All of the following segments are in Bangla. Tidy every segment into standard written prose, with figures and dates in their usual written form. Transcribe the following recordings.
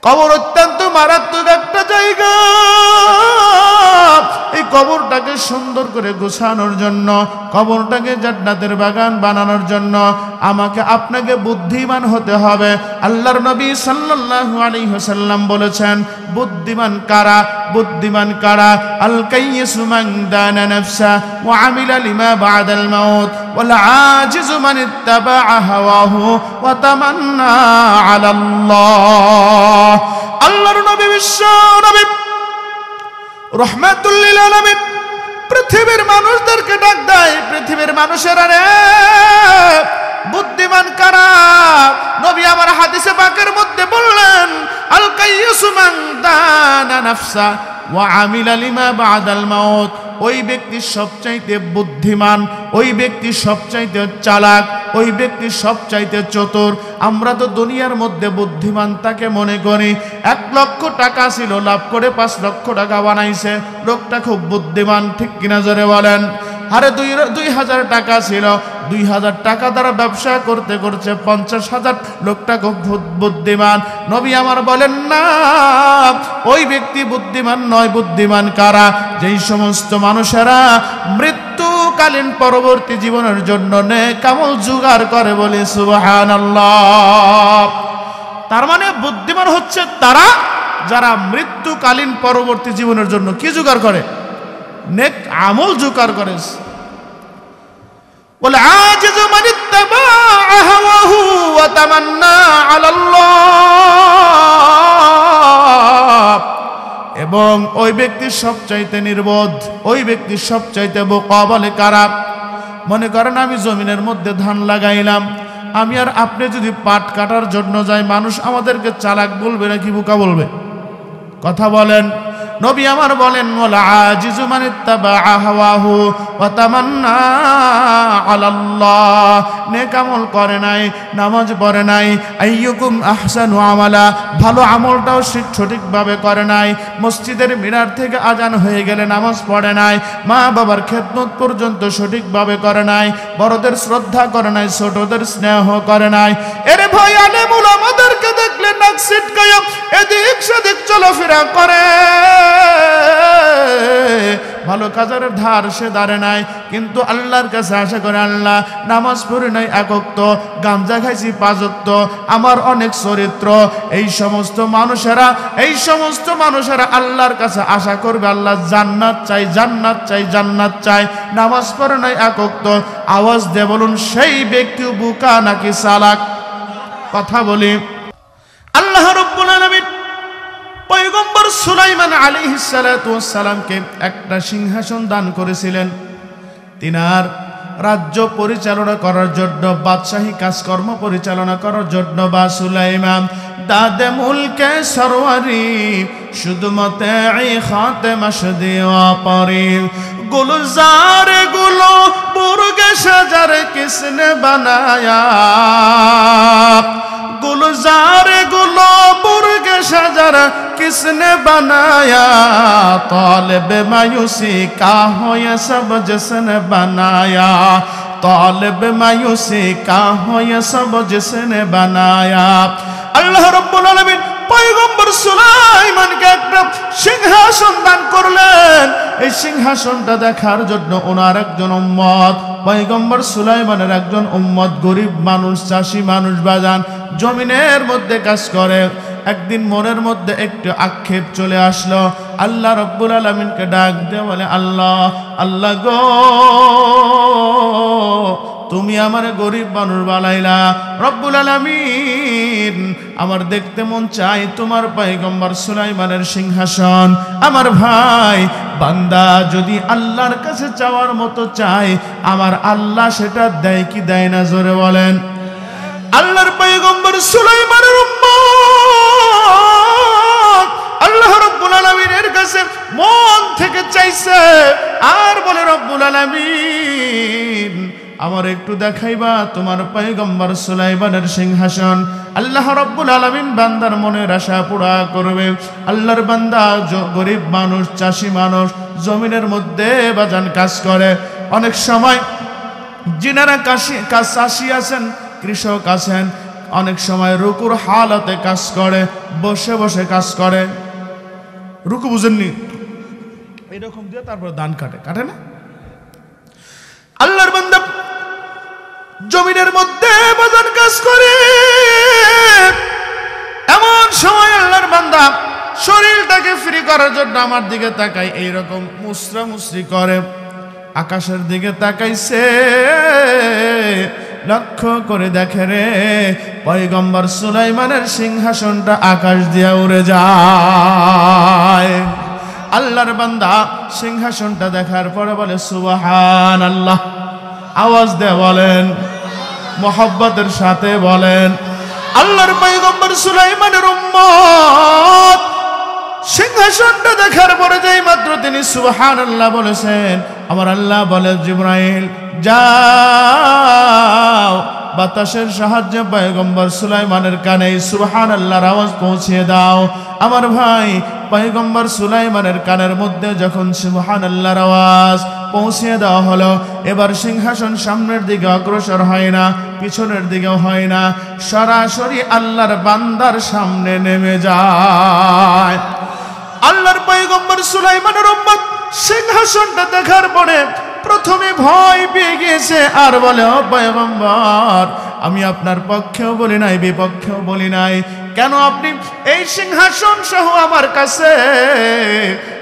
কবর অত্যন্ত মারাত্মক একটা জায়গা। এই কবরটাকে সুন্দর করে গোছানোর জন্য, কবরটাকে জান্নাতের বাগান বানানোর জন্য আমাকে আপনাকে বুদ্ধিমান হতে হবে। আল্লাহর নবী সাল্লাল্লাহু আলাইহি ওয়াসাল্লাম বলেছেন, বুদ্ধিমান কারা? বুদ্ধিমান কারা? আল কাইয়িসু মান দানা নাফসা ওয়া আমিলা লিমা বা'দাল মাউত ওয়াল আজিজু মান ইত্তাবা'a হাওয়াহু ওয়া তামান্না আলাল্লাহ। আল্লাহর নবী বিশ্ব নবী রহমাতুল লিল আলামিন পৃথিবীর মানুষদেরকে ডাক দেয়, পৃথিবীর মানুষেরা রে, বুদ্ধিমান কারা? নবী আমার হাদিসে পাকের মধ্যে বললেন, আল কাইয়িসু মান দানা নাফসা ওয়া আমিলা লিমা বা'দাল মাউত। ওই ব্যক্তি সবচাইতে বুদ্ধিমান, ওই ব্যক্তি সবচাইতে চালাক, ওই ব্যক্তি সবচাইতে চতুর। আমরা তো দুনিয়ার মধ্যে বুদ্ধিমান তাকে মনে করি। 1 লক্ষ টাকা ছিল, লাভ করে 5 লক্ষ টাকা বানাইছে, লোকটা খুব বুদ্ধিমান, ঠিক কিনা জোরে বলেন? আরে 2000 টাকা ছিল, 2000 টাকা দ্বারা ব্যবসা করতে করতে 50,000, লোকটা খুব বুদ্ধিমান। নবী আমার বলেন না, ওই ব্যক্তি বুদ্ধিমান নয়। বুদ্ধিমান কারা? যেই সমস্ত মানুষেরা মৃত্যুকালীন পরবর্তী জীবনের জন্য নেক আমল জোগাড় করে, বলে সুবহানাল্লাহ। তার মানে বুদ্ধিমান হচ্ছে তারা যারা মৃত্যুকালীন পরবর্তী জীবনের জন্য কি জোগাড় করে? নেক আমল জোগাড় করে। ওয়াল আজিজু মান ইত্তাবা'a হাওয়াহু ওয়া তামান্না আলাল্লাহ। এবং ওই ব্যক্তির সবচাইতে নির্বোধ, ওই ব্যক্তির সবচাইতে বোকা। বলে কারা? মনে করেন আমি জমিনের মধ্যে ধান লাগাইলাম, আমি আর আপনি যদি পাট কাটার জন্য যাই, মানুষ আমাদেরকে চালাক বলবে নাকি বোকা বলবে? কথা বলেন। নবী আমার বলেন, ওয়াল আজিজু মান ইত্তাবা'a হাওয়াহু ওয়া তামান্না আলাল্লাহ। নেক আমল করে নাই, নামাজ পড়ে নাই, আইয়ুকুম আহসানু আমালা, ভালো আমলটাও সঠিকভাবে করে নাই, মসজিদের মিনার থেকে আজান হয়ে গেলে নামাজ পড়ে নাই, মা বাবার খেদমত পর্যন্ত সঠিকভাবে করে নাই, বড়দের শ্রদ্ধা করে নাই, ছোটদের স্নেহ করে নাই। এরে ভাই, আলেম উলামাদেরকে দেখলে নাক সিটকায় এদিক সেদিক চলাফেরা করে, ভালো কাজের ধার সে ধারে নাই, কিন্তু আল্লাহর কাছে আশা করে, আল্লাহ নামাজ পড়ি নাই 1 ওয়াক্ত, গাঞ্জা খাইছি 5 ওয়াক্ত, আমার অনেক চরিত্র। এই সমস্ত মানুষেরা আল্লাহর কাছে আশা করবে, আল্লাহ জান্নাত চাই, জান্নাত চাই, জান্নাত চাই, নামাজ পড়ে নাই 1 ওয়াক্ত। আওয়াজ দিয়ে বলুন, সেই ব্যক্তি বোকা নাকি চালাক? কথা বলি। আল্লাহ রাব্বুল আলামিন পয়গম্বর সুলাইমান আলাইহিস সালাতু ওয়াস সালামকে একটা সিংহাসন দান করেছিলেন। তিনার রাজ্য পরিচালনা করার জন্য, বাদশাহী কাজকর্ম পরিচালনা করার জন্য, বা সুলাইমান দাদে মুলকে সরওয়ারি শুধুমতে খাতেমা দেওয়া পারে। গুলজার গুলো বুর্গে সাজার কিসনে বানায়া, गुलजार गुलो बुर्ग शजर किसने बनाया, तालिब मायूसी का हो ये सब जिसने बनाया, तालिब मायूसी का हो ये सब जिसने बनाया। अल्लाह रब्बुल आलमीन পয়গম্বর সুলাইমানকে একটা সিংহাসন দান করলেন। এই সিংহাসনটা দেখার জন্য ওনার একজন উম্মত, পয়গম্বর সুলাইমানের একজন উম্মত, গরিব মানুষ, চাষি মানুষ, বাজান জমিনের মধ্যে কাজ করে। একদিন মনের মধ্যে একটু আক্ষেপ চলে আসলো। আল্লাহ রব্বুল আলামিনকে ডাক দিয়ে বলে, আল্লাহ, আল্লাহ গো, তুমি আমার গরিব মানুষ বানাইলা। রব্বুল আলামিন, আমার দেখতে মন চাই তোমার পয়গম্বর সুলাইমানের সিংহাসন। আমার ভাই বান্দা যদি আল্লাহর কাছে চাওয়ার মতো চায়, আমার আল্লাহ সেটা দেয় কি দেয় না? জোরে বলেন। আল্লাহর পয়গম্বর সুলাইমানের উম্মত আল্লাহ রব্বুল আলামিনের কাছে মন থেকে চাইছে, আর বলে, রব্বুল আলামিন, আমার একটু দেখাইবা তোমার পয়গম্বর সুলাইমানের সিংহাসন। আল্লাহ রব্বুল আলামিন বান্দার মনের আশা পুরা করবে। আল্লাহর বান্দা গরিব মানুষ, চাষি মানুষ, জমিনের মধ্যে বাজান কাজ করে। অনেক সময় যিনারা চাষি আছেন, কৃষক আছেন, অনেক সময় রুকুর হালতে কাজ করে, বসে বসে কাজ করে। রুকু বুঝেননি? এরকম দিয়ে তারপর দান কাটে, কাটে না? আল্লাহর বান্দা জমিনের মধ্যে বাজার কাজ করে, এমন সময় আল্লাহর বান্দা শরীরটাকে ফ্রি করার জন্য আমার দিকে তাকায়, এইরকম মুসরা মুসরি করে। আকাশের দিকে তাকাইছে, লক্ষ্য করে দেখে রে পয়গম্বর সুলাইমানের সিংহাসনটা আকাশ দিয়ে উড়ে যায়। আল্লাহর বান্দা সিংহাসনটা দেখার পরে বলে সুবহানাল্লাহ। আওয়াজ দিয়ে বলেন, মোহাব্বতের সাথে বলেন। আল্লাহর পয়গম্বর সুলাইমানের উম্মত সিংহাসনটা দেখার পরে যেই মাত্র তিনি সুবহানাল্লাহ বলেছেন, আমার আল্লাহ বলে জিবরাইল যাও বাতাসের সাহায্যে পয়গম্বর সুলাইমানের কানে সুবহানাল্লাহর আওয়াজ পৌঁছিয়ে দাও। আমার ভাই পয়গম্বর সুলাইমানের কানের মধ্যে যখন সুবহানাল্লাহর আওয়াজ পৌঁছিয়ে দেওয়া হলো, এবার সিংহাসন সামনের দিকে অগ্রসর হয় না, পিছনের দিকেও হয় না, সরাসরি আল্লাহর বান্দার সামনে নেমে যায়। আল্লাহর পয়গম্বর সুলাইমানের উম্মত সিংহাসনটা দেখার পরে প্রথমে ভয় পেয়ে গিয়েছে, আর বলে ও পয়গম্বর, আমি আপনার পক্ষেও বলি নাই, বিপক্ষেও বলি নাই, কেন আপনি এই সিংহাসন সহ আমার কাছে?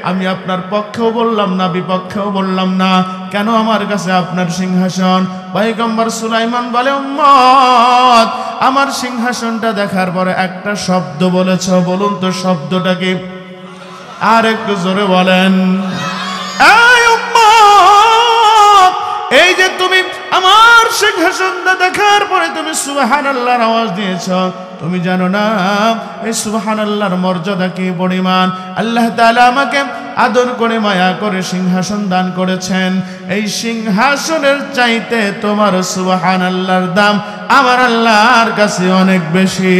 আমি আপনার পক্ষেও বললাম না, বিপক্ষেও বললাম না, কেন আমার কাছে আপনার সিংহাসন? পয়গম্বর সুলাইমান বলে উম্মত, আমার সিংহাসনটা দেখার পরে একটা শব্দ বলেছ, বলুন তো শব্দটা কি? আর একটু জোরে বলেন। এই যে তুমি আমার সিংহাসনটা দেখার পরে তুমি সুবহানাল্লাহর আওয়াজ দিয়েছ, তুমি জানো না এই সুবহানাল্লাহর মর্যাদা কি পরিমাণ? আল্লাহ তাআলা আমাকে আদর করে মায়া করে সিংহাসন দান করেছেন, এই সিংহাসনের চাইতে তোমার সুবহানাল্লাহর দাম আমার আল্লাহর কাছে অনেক বেশি।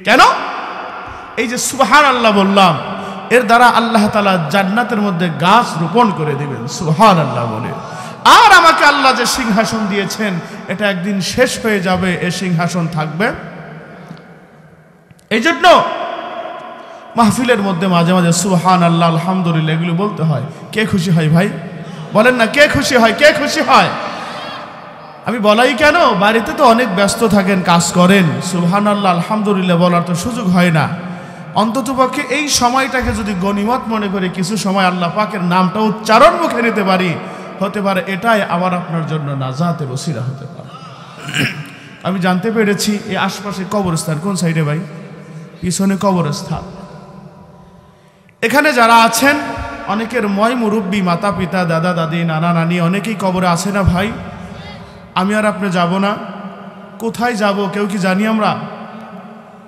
কেন? এই যে সুবহানাল্লাহ বললাম, এর দ্বারা আল্লাহ তাআলা জান্নাতের মধ্যে গাছ রোপণ করে দিবেন সুবহানাল্লাহ বলে। আর আমাকে আল্লাহ যে সিংহাসন দিয়েছেন এটা একদিন শেষ হয়ে যাবে, এই সিংহাসন থাকবে। এই জন্য মাহফিলের মধ্যে মাঝে মাঝে সুবহানাল্লাহ, আলহামদুলিল্লাহ এগুলো বলতে হয়। কে খুশি হয় ভাই বলেন না? কে খুশি হয়? কে খুশি হয়? আমি বলাই কেন, বাড়িতে তো অনেক ব্যস্ত থাকেন, কাজ করেন, সুবহানাল্লাহ আলহামদুলিল্লাহ বলার তো সুযোগ হয় না। অন্ততপক্ষে এই সময়টাকে যদি গনিমত মনে করে কিছু সময় আল্লাহ পাকের নামটা উচ্চারণ মুখে নিতে পারি, হতে পারে এটাই আমার আপনার জন্য নাজাতে ওসিলা হতে পারে। আমি জানতে পেরেছি এই আশপাশে কবরস্থান, কোন সাইডে ভাই? পিছনে কবরস্থান। এখানে যারা আছেন অনেকের ময় মুরব্বী, মাতা পিতা, দাদা দাদি, নানা নানি অনেকেই কবরে আছে না ভাই? আমি আর আপনি যাব না? কোথায় যাব কেউ কি জানি আমরা?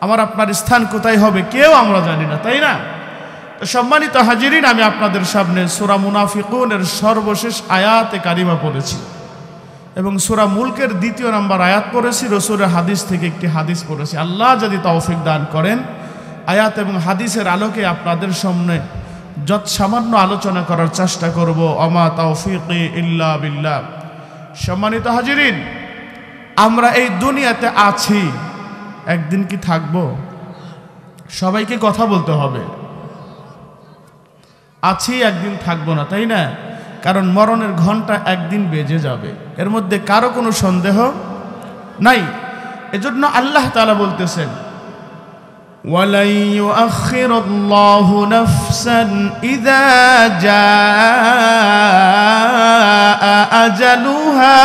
আমার আপনার স্থান কোথায় হবে কেউ আমরা জানি না, তাই না? তো সম্মানিত হাজিরিন, আমি আপনাদের সামনে সূরা মুনাফিকুনের সর্বশেষ আয়াতে কারিমা পড়েছি এবং সূরা মুলকের 2 নম্বর আয়াত পড়েছি, রাসূলের হাদিস থেকে একটি হাদিস পড়েছি। আল্লাহ যদি তৌফিক দান করেন, আয়াত এবং হাদিসের আলোকে আপনাদের সামনে যত সামান্য আলোচনা করার চেষ্টা করব। আমা তাওফিকি ইল্লা বিল্লাহ। সম্মানিত হাজিরিন, আমরা এই দুনিয়াতে আছি, একদিন কি থাকবো? সবাইকে কথা বলতে হবে। আছি, একদিন থাকবো না, তাই না? কারণ মরণের ঘন্টা একদিন বেজে যাবে, এর মধ্যে কারো কোনো সন্দেহ নাই। এজন্য আল্লাহ তাআলা বলতেছেন, ওয়ালাই ইউআখিরুল্লাহু নাফসান ইযা জাআ আজালুহা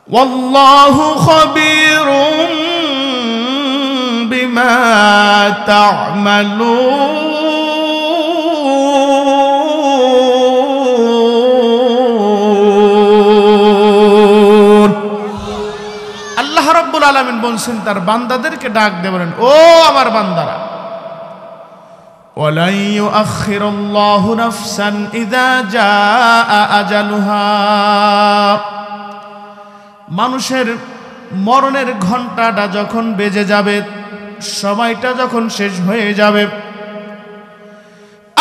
ওয়াল্লাহু খাবীরুম বিমা তা'মালুন। আল্লাহ রাব্বুল আলামিন বলছেন তার বান্দাদেরকে ডাক দিয়ে বলেন, ও আমার বান্দারা, ওয়ালাই ইউআখিরুল্লাহু নাফসান ইযা জাআ আজালুহা, মানুষের মরণের ঘন্টাটা যখন বেজে যাবে, সময়টা যখন শেষ হয়ে যাবে,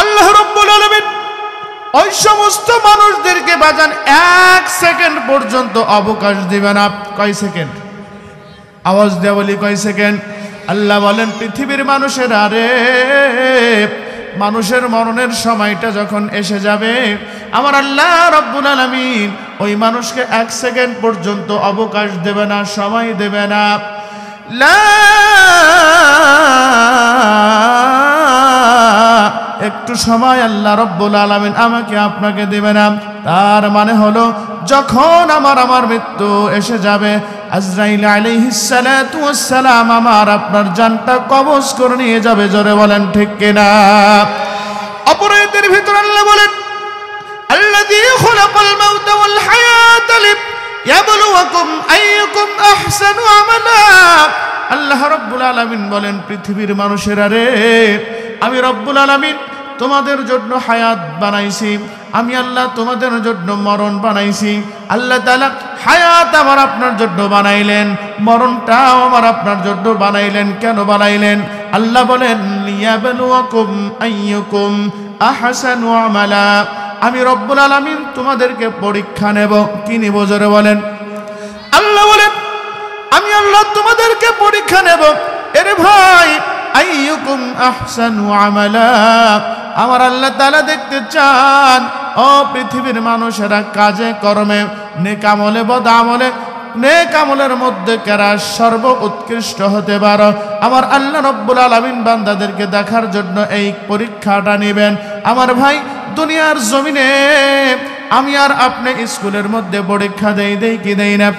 আল্লাহ রাব্বুল আলামিন ওই সমস্ত মানুষদেরকে বাজান 1 সেকেন্ড পর্যন্ত অবকাশ দিবে না। কয় সেকেন্ড? আওয়াজ দেয়া বলি, কয় সেকেন্ড? আল্লাহ বলেন পৃথিবীর মানুষেরা রে, মানুষের মরণের সময়টা যখন এসে যাবে, আমার আল্লাহ রব্বুল আলামিন ওই মানুষকে 1 সেকেন্ড পর্যন্ত অবকাশ দেবে না, সময় দেবে না। একটু সময় আল্লাহ রব্বুল আলামিন আমাকে আপনাকে দেবে না। তার মানে হলো যখন আমার মৃত্যু এসে যাবে, আজরাইল আলাইহিস সালাতু ওয়াস সালাম আমার আপনার জানটা কবজ করে নিয়ে যাবে। জোরে বলেন ঠিক কিনা? অপরাধের ভিতর আল্লাহ বলেন আল্লাযী খালাকাল মাউতা ওয়াল হায়াতা লিয়াবলুয়াকুম আইয়ুকুম আহসানু আমালা। আল্লাহ রব্বুল আলামিন বলেন পৃথিবীর মানুষেরা রে, আমি রব্বুল আলামিন তোমাদের জন্য হায়াত বানাইছি, আমি আল্লাহ তোমাদের জন্য মরণ বানাইছি। আল্লাহ তাআলা হায়াত আমার আপনার জন্য বানাইলেন, মরণটাও আমার আপনার জন্য বানাইলেন। কেন বানাইলেন? আল্লাহ বলেন লিয়াবলুয়াকুম আইয়ুকুম আহসানু আমালা। আমি রব্বুল আলামিন তোমাদেরকে পরীক্ষা নেব। কি নিব? জোরে বলেন। আল্লাহ বলেন আমি আল্লাহ তোমাদেরকে পরীক্ষা নেব। এরে ভাই, আইয়ুকুম আহসানু আমালা, আমার আল্লাহ তাআলা দেখতে চান ও পৃথিবীর মানুষেরা কাজে কর্মে, নেক আমলে বদ আমলে, নেক আমলের মধ্যে কারা সর্ব উৎকৃষ্ট হতে পারো। আমার আল্লাহ রব্বুল আলামিন বান্দাদেরকে দেখার জন্য এই পরীক্ষাটা নেবেন। আমার ভাই, দুনিয়ার জমিনে আমি আর আপনি স্কুলের মধ্যে পরীক্ষা দেই কি দেই না?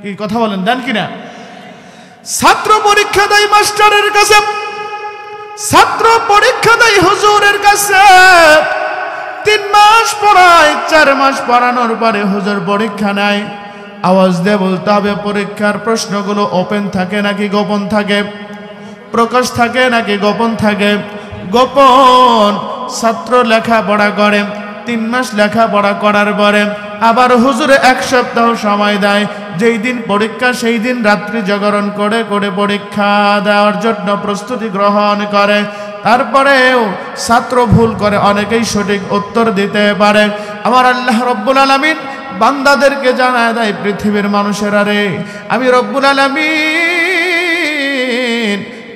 কি কথা বলেন, দেন কিনা? ছাত্র পরীক্ষা দেয় মাস্টারের কাছে, ছাত্র পরীক্ষা দেয় হুজুরের কাছে। 3 মাস পড়ায়, 4 মাস পড়ানোর পরে হুজুর পরীক্ষা নেয়। আওয়াজ দিয়ে বলতে হবে পরীক্ষার প্রশ্নগুলো ওপেন থাকে নাকি গোপন থাকে? প্রকাশ থাকে নাকি গোপন থাকে? গোপন। ছাত্র লেখাপড়া করে, 3 মাস লেখাপড়া করার পরে আবার হুজুরে 1 সপ্তাহ সময় দেয়। যেই দিন পরীক্ষা সেই দিন রাত্রি জাগরণ করে পরীক্ষা দেওয়ার জন্য প্রস্তুতি গ্রহণ করে। তারপরেও ছাত্র ভুল করে, অনেকেই সঠিক উত্তর দিতে পারে। আমার আল্লাহ রব্বুল আলামিন বান্দাদেরকে জানায় দেয় পৃথিবীর মানুষেরা রে, আমি রব্বুল আলামিন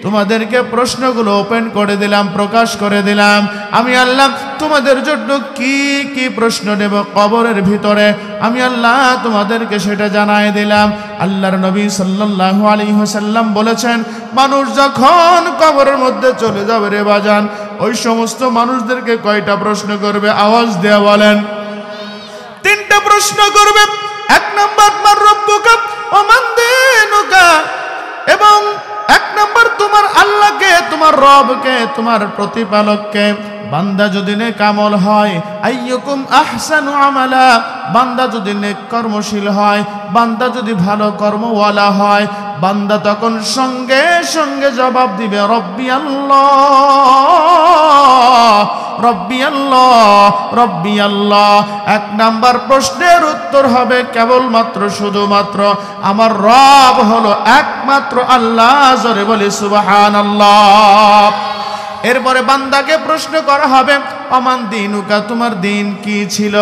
তোমাদেরকে প্রশ্নগুলো ওপেন করে দিলাম, প্রকাশ করে দিলাম। আমি আল্লাহ তোমাদের জন্য কি কি প্রশ্ন নেব কবরের ভিতরে, আমি আল্লাহ তোমাদেরকে সেটা জানায় দিলাম। আল্লাহর নবী সাল্লাল্লাহু আলাইহি ওয়াসাল্লাম বলেছেন, মানুষ যখন কবরের মধ্যে চলে যাবে রে বাজান, ওই সমস্ত মানুষদেরকে কয়টা প্রশ্ন করবে? আওয়াজ দেয়া বলেন। 3টা প্রশ্ন করবে। 1 নম্বর মান রব্বুকা ওয়া মান দীনুকা, এবং 1 নম্বর তোমার আল্লাহকে, তোমার রবকে, তোমার প্রতিপালককে। বান্দা যদি নেক আমল হয়, আইয়ুকুম আহসানু আমালা, বান্দা যদি নেক কর্মশীল হয়, বান্দা যদি ভালো কর্মওয়ালা হয়, বান্দা তখন সঙ্গে সঙ্গে জবাব দিবে রব্বি আল্লাহ, রব্বি আল্লাহ, রব্বি আল্লাহ। 1 নাম্বার প্রশ্নের উত্তর হবে কেবলমাত্র শুধুমাত্র আমার রব হলো একমাত্র আল্লাহ। জোরে বলি সুবহানাল্লাহ। এরপরে বান্দাকে প্রশ্ন করা হবে অমান দীনুকা, তোমার দিন কি ছিল?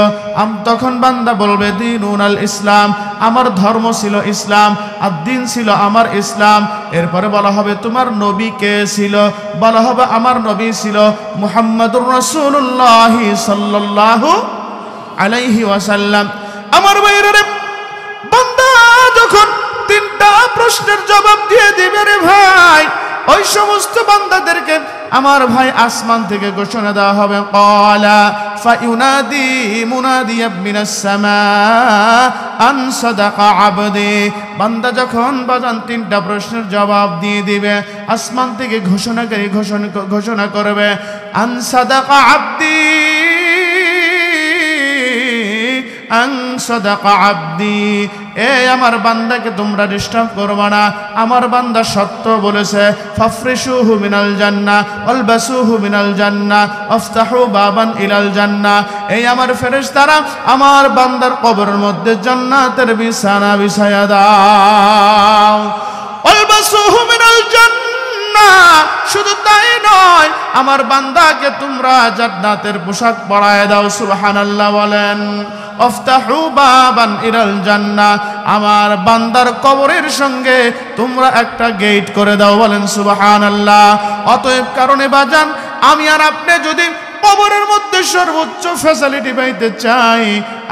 তখন বান্দা বলবে দীনুনাল ইসলাম, আমার ধর্ম ছিল ইসলাম, আর দিন ছিল আমার ইসলাম। এরপরে বলা হবে তোমার নবী কে ছিল? বলা হবে আমার নবী ছিল মুহাম্মাদুর রাসূলুল্লাহ সাল্লাল্লাহু আলাইহি ওয়াসাল্লাম। আমার ভাইরা, বান্দা যখন 3টা প্রশ্নের জবাব দিয়ে দিবে রে ভাই, ওই সমস্ত বান্দাদেরকে আমার ভাই আসমান থেকে ঘোষণা দেওয়া হবে, ক্বালা ফায়ুনাদি মুনাদিয়াম মিনাস সামা আন সাদাকা আবদি। বান্দা যখন বাজান 3টা প্রশ্নের জবাব দিয়ে দিবে, আসমান থেকে ঘোষণাকারী ঘোষণা করবে আন সাদাকা আবদি, আন সাদাকা আবদি, এ আমার বান্দাকে তোমরা ডিস্টার্ব করবে না, আমার বান্দা সত্য বলেছে। ফাফরিশুহু মিনাল জান্নাহ ওয়ালবাসুহু মিনাল জান্নাহ ওয়াফতাহু বাবান ইলাল জান্নাহ। এই আমার ফেরেশতারা আমার বান্দার কবরের মধ্যে জান্নাতের বিছানা বিছায়া দাও। ওয়ালবাসুহু মিনাল জান্নাহ আল্লাহ শুধু তাই নয়, আমার বান্দাকে তোমরা জান্নাতের পোশাক পরায় দাও। সুবহানাল্লাহ বলেন। আফতাহু বাবান ইলাল জান্নাহ, আমার বান্দার কবরের সঙ্গে তোমরা একটা গেট করে দাও। বলেন সুবহানাল্লাহ। অতএব কারণে বাজান, আমি আর আপনি যদি কবরের মধ্যে সর্বোচ্চ ফ্যাসিলিটি পাইতে চাই,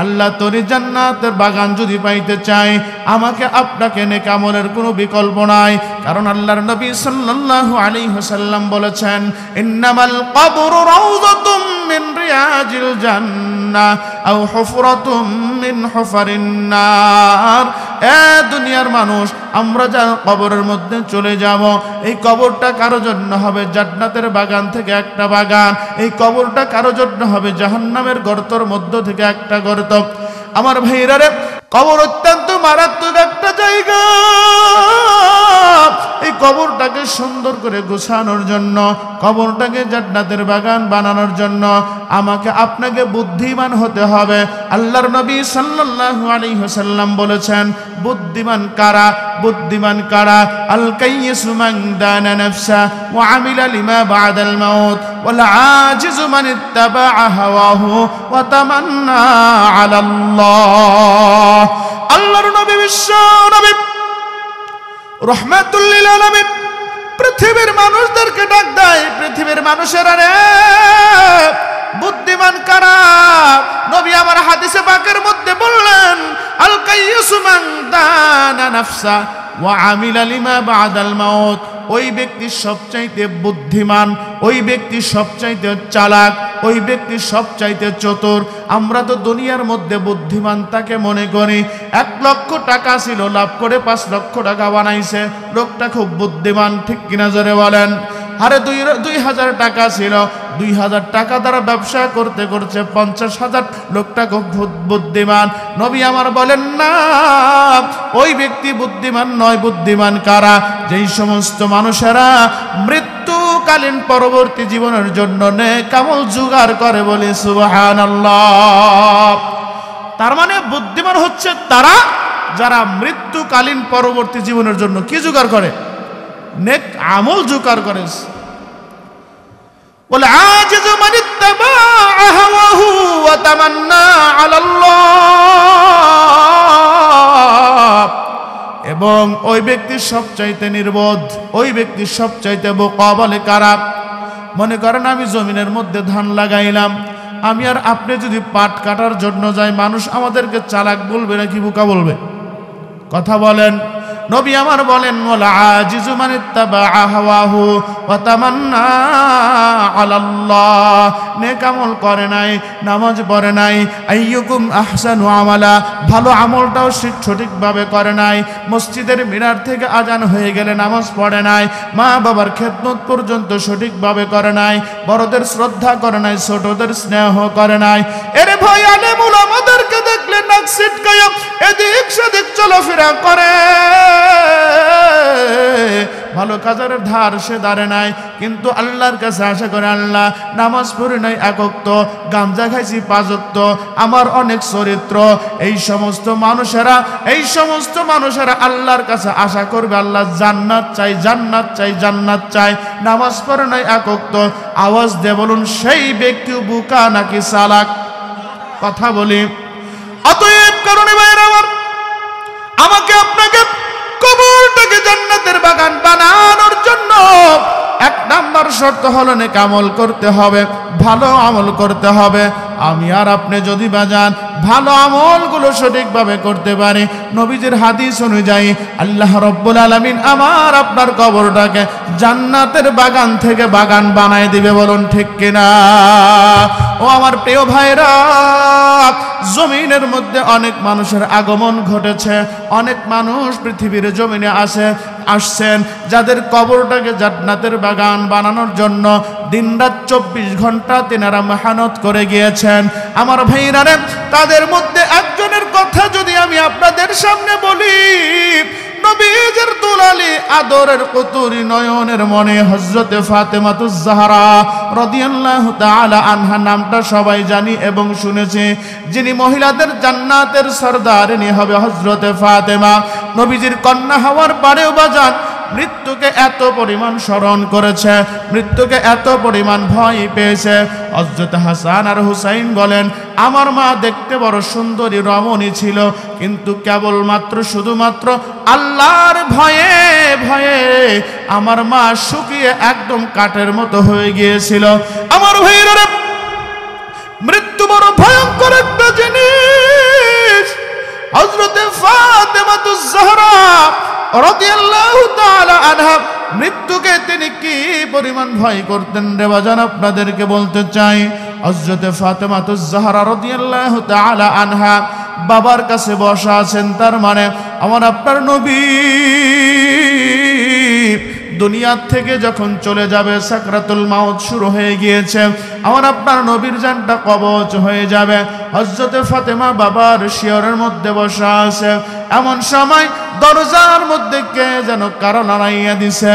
আল্লাহ তোরে জান্নাতের বাগান যদি পাইতে চাই, আমাকে আপনাকে নেক আমলের কোনো বিকল্প নাই। কারণ আল্লাহর নবী সাল্লাল্লাহু আলাইহি ওয়াসাল্লাম বলেছেন, ইন্নামাল কবরু রাউযাতুম মিন রিয়াজিল জান্নাহ আও হুফরাতুম মিন হুফারিন নার। এ দুনিয়ার মানুষ, আমরা যা কবরের মধ্যে চলে যাব, এই কবরটা কারো জন্য হবে জান্নাতের বাগান থেকে একটা বাগান, এই কবরটা কারো জন্য হবে জাহান্নামের গর্তের মধ্য থেকে একটা গর্ত। আমার ভাইরা রে, কবর অত্যন্ত মারাত্মক একটা জায়গা। এই কবরটাকে সুন্দর করে গোছানোর জন্য, কবরটাকে জান্নাতের বাগান বানানোর জন্য আমাকে আপনাকে বুদ্ধিমান হতে হবে। আল্লাহর নবী সাল্লাল্লাহু আলাইহি ওয়াসাল্লাম বলেছেন, বুদ্ধিমান কারা? বুদ্ধিমান কারা? আল কাইয়িসু মান দানা নাফসা ওয়া আমিলা লিমা বা'দাল মাউত ওয়াল আজিজু মান ইত্তাবা'a হাওয়াহু ওয়া তামান্না আলাল্লাহ। আল্লাহর নবী বিশ্ব নবী রাহমাতুল লিল আলামিন পৃথিবীর মানুষদেরকে ডাক দেয়, পৃথিবীর মানুষেরা রে, বুদ্ধিমান কারা? নবী আমার হাদিসে পাকের মধ্যে বললেন, আল কাইয়িসু মান দানা নাফসা ওয়া আমিলা লিমা বা'দাল মাউত। ওই ব্যক্তি সবচাইতে বুদ্ধিমান, ওই ব্যক্তি সবচাইতে চালাক, ওই ব্যক্তি সবচাইতে চতুর। আমরা তো দুনিয়ার মধ্যে বুদ্ধিমান তাকে মনে করি। 1 লক্ষ টাকা ছিল, লাভ করে 5 লক্ষ টাকা বানাইছে, লোকটা খুব বুদ্ধিমান, ঠিক কিনা জোরে বলেন? আরে 2000 টাকা ছিল, 2000 টাকা দ্বারা ব্যবসা করতে করছে 50,000, লোকটা খুব বুদ্ধিমান। নবী আমার বলেন না, ওই ব্যক্তি বুদ্ধিমান নয়। বুদ্ধিমান কারা? যেই সমস্ত মানুষেরা মৃত্যুকালীন পরবর্তী জীবনের জন্য নেক আমল জোগাড় করে। বলি সুবহানাল্লাহ। তার মানে বুদ্ধিমান হচ্ছে তারা যারা মৃত্যুকালীন পরবর্তী জীবনের জন্য কি জোগাড় করে? নেক আমল জোগাড় করে। ওয়াল আজিজু মান ইত্তাবা'a হাওয়াহু ওয়া তামান্না আলাল্লাহ। এবং ওই ব্যক্তি সবচাইতে নির্বোধ, ওই ব্যক্তি সবচাইতে বোকা। বলে কারা? মনে করেন আমি জমিনের মধ্যে ধান লাগাইলাম, আমি আর আপনি যদি পাট কাটার জন্য যাই, মানুষ আমাদেরকে চালাক বলবে নাকি বোকা বলবে? কথা বলেন। নবী আমার বলেন, ওয়াল আজিজু মান ইত্তাবা'a হাওয়াহু ওয়া তামান্না আলাল্লাহ। নেক আমল করে নাই, নামাজ পড়ে নাই, আইয়ুকুম আহসানু আমালা, ভালো আমলটাও সঠিকভাবে করে নাই, মসজিদের মিনার থেকে আজান হয়ে গেলে নামাজ পড়ে নাই, মা বাবার খেদমত পর্যন্ত সঠিকভাবে করে নাই, বড়দের শ্রদ্ধা করে নাই, ছোটদের স্নেহ করে নাই। এরে ভাই, আলেম উলামাদেরকে দেখলে নাক সিটকায়া এদিক সেদিক চলাফেরা করে, ভালো কাজের ধার সে ধারে নাই, কিন্তু আল্লাহর কাছে আশা করে, আল্লাহ নামাজ পড়ি নাই 1 ওয়াক্ত, গাঞ্জা খাইছি 5 ওয়াক্ত, আমার অনেক চরিত্র। এই সমস্ত মানুষেরা আল্লাহর কাছে আশা করবে, আল্লাহ জান্নাত চাই, জান্নাত চাই, জান্নাত চাই, নামাজ পড়ে নাই 1 ওয়াক্ত। আওয়াজ দিয়ে বলুন, সেই ব্যক্তি বোকা নাকি চালাক? কথা বলি। অতএব কারণে ভাইরা আমার, আমাকে আপনাকে কবরটাকে জান্নাতের বাগান বানানোর জন্য 1 নাম্বার শর্ত হলো নেক আমল করতে হবে, ভালো আমল করতে হবে। আমি আর আপনি যদি বাজান ভালো আমলগুলো সঠিকভাবে করতে পারি, নবীজির হাদিস অনুযায়ী আল্লাহ রাব্বুল আলামিন আমার আপনার কবরটাকে জান্নাতের বাগান থেকে বাগান বানায় দিবে। বলুন ঠিক কিনা? ও আমার প্রিয় ভাইরা, জমিনের মধ্যে অনেক মানুষের আগমন ঘটেছে, অনেক মানুষ পৃথিবীর জমিনে আসছেন, যাদের কবরটাকে জান্নাতের বাগান বানানোর জন্য দিনরাত 24 ঘন্টা তেনারা মেহনত করে গিয়েছেন। আমার ভাইরা রে, তাদের মধ্যে একজনের কথা যদি আমি আপনাদের সামনে বলি, নবীজির দুলালি আদরের কতুরি নয়নের মনে হযরতে ফাতেমাতুজ জাহরা রাদিয়াল্লাহু তাআলা আনহা নামটা সবাই জানি এবং শুনেছি। যিনি মহিলাদের জান্নাতের সরদারিনী হবে হযরতে ফাতেমা। নবীজির কন্যা হওয়ার পরেও বাজান মৃত্যুকে এত পরিমাণ স্মরণ করেছে, মৃত্যুকে এত পরিমাণ ভয় পেয়েছে। হযরত হাসান আর হুসাইন বলেন, আমার মা দেখতে বড় সুন্দরী রমণী ছিল, কিন্তু কেবলমাত্র শুধুমাত্র আল্লাহর ভয়ে ভয়ে আমার মা শুকিয়ে একদম কাঠের মতো হয়ে গিয়েছিল। আমার ভাইরা, মৃত্যু বড় ভয়ঙ্কর একটা জিনিস। হযরতে ফাতেমাতুজ জাহরা রাদিয়াল্লাহু তাআলা আনহা মৃত্যুকে তিনি কি পরিমাণ ভয় করতেন রে বাজান, আপনাদেরকে বলতে চাই। হযরতে ফাতেমাতুজ জাহরা রাদিয়াল্লাহু তাআলা আনহা বাবার কাছে বসা আছেন, তার মানে আমার আপনার নবী দুনিয়ার থেকে যখন চলে যাবে, সাকরাতুল মাউত শুরু হয়ে গিয়েছে, আমার আপনার নবীর জানটা কবজ হয়ে যাবে। হযরতে ফাতেমা বাবার শিয়রের মধ্যে বসা আছে, এমন সময় দরজার মধ্যে কে যেন কারো নাড়াইয়া দিছে।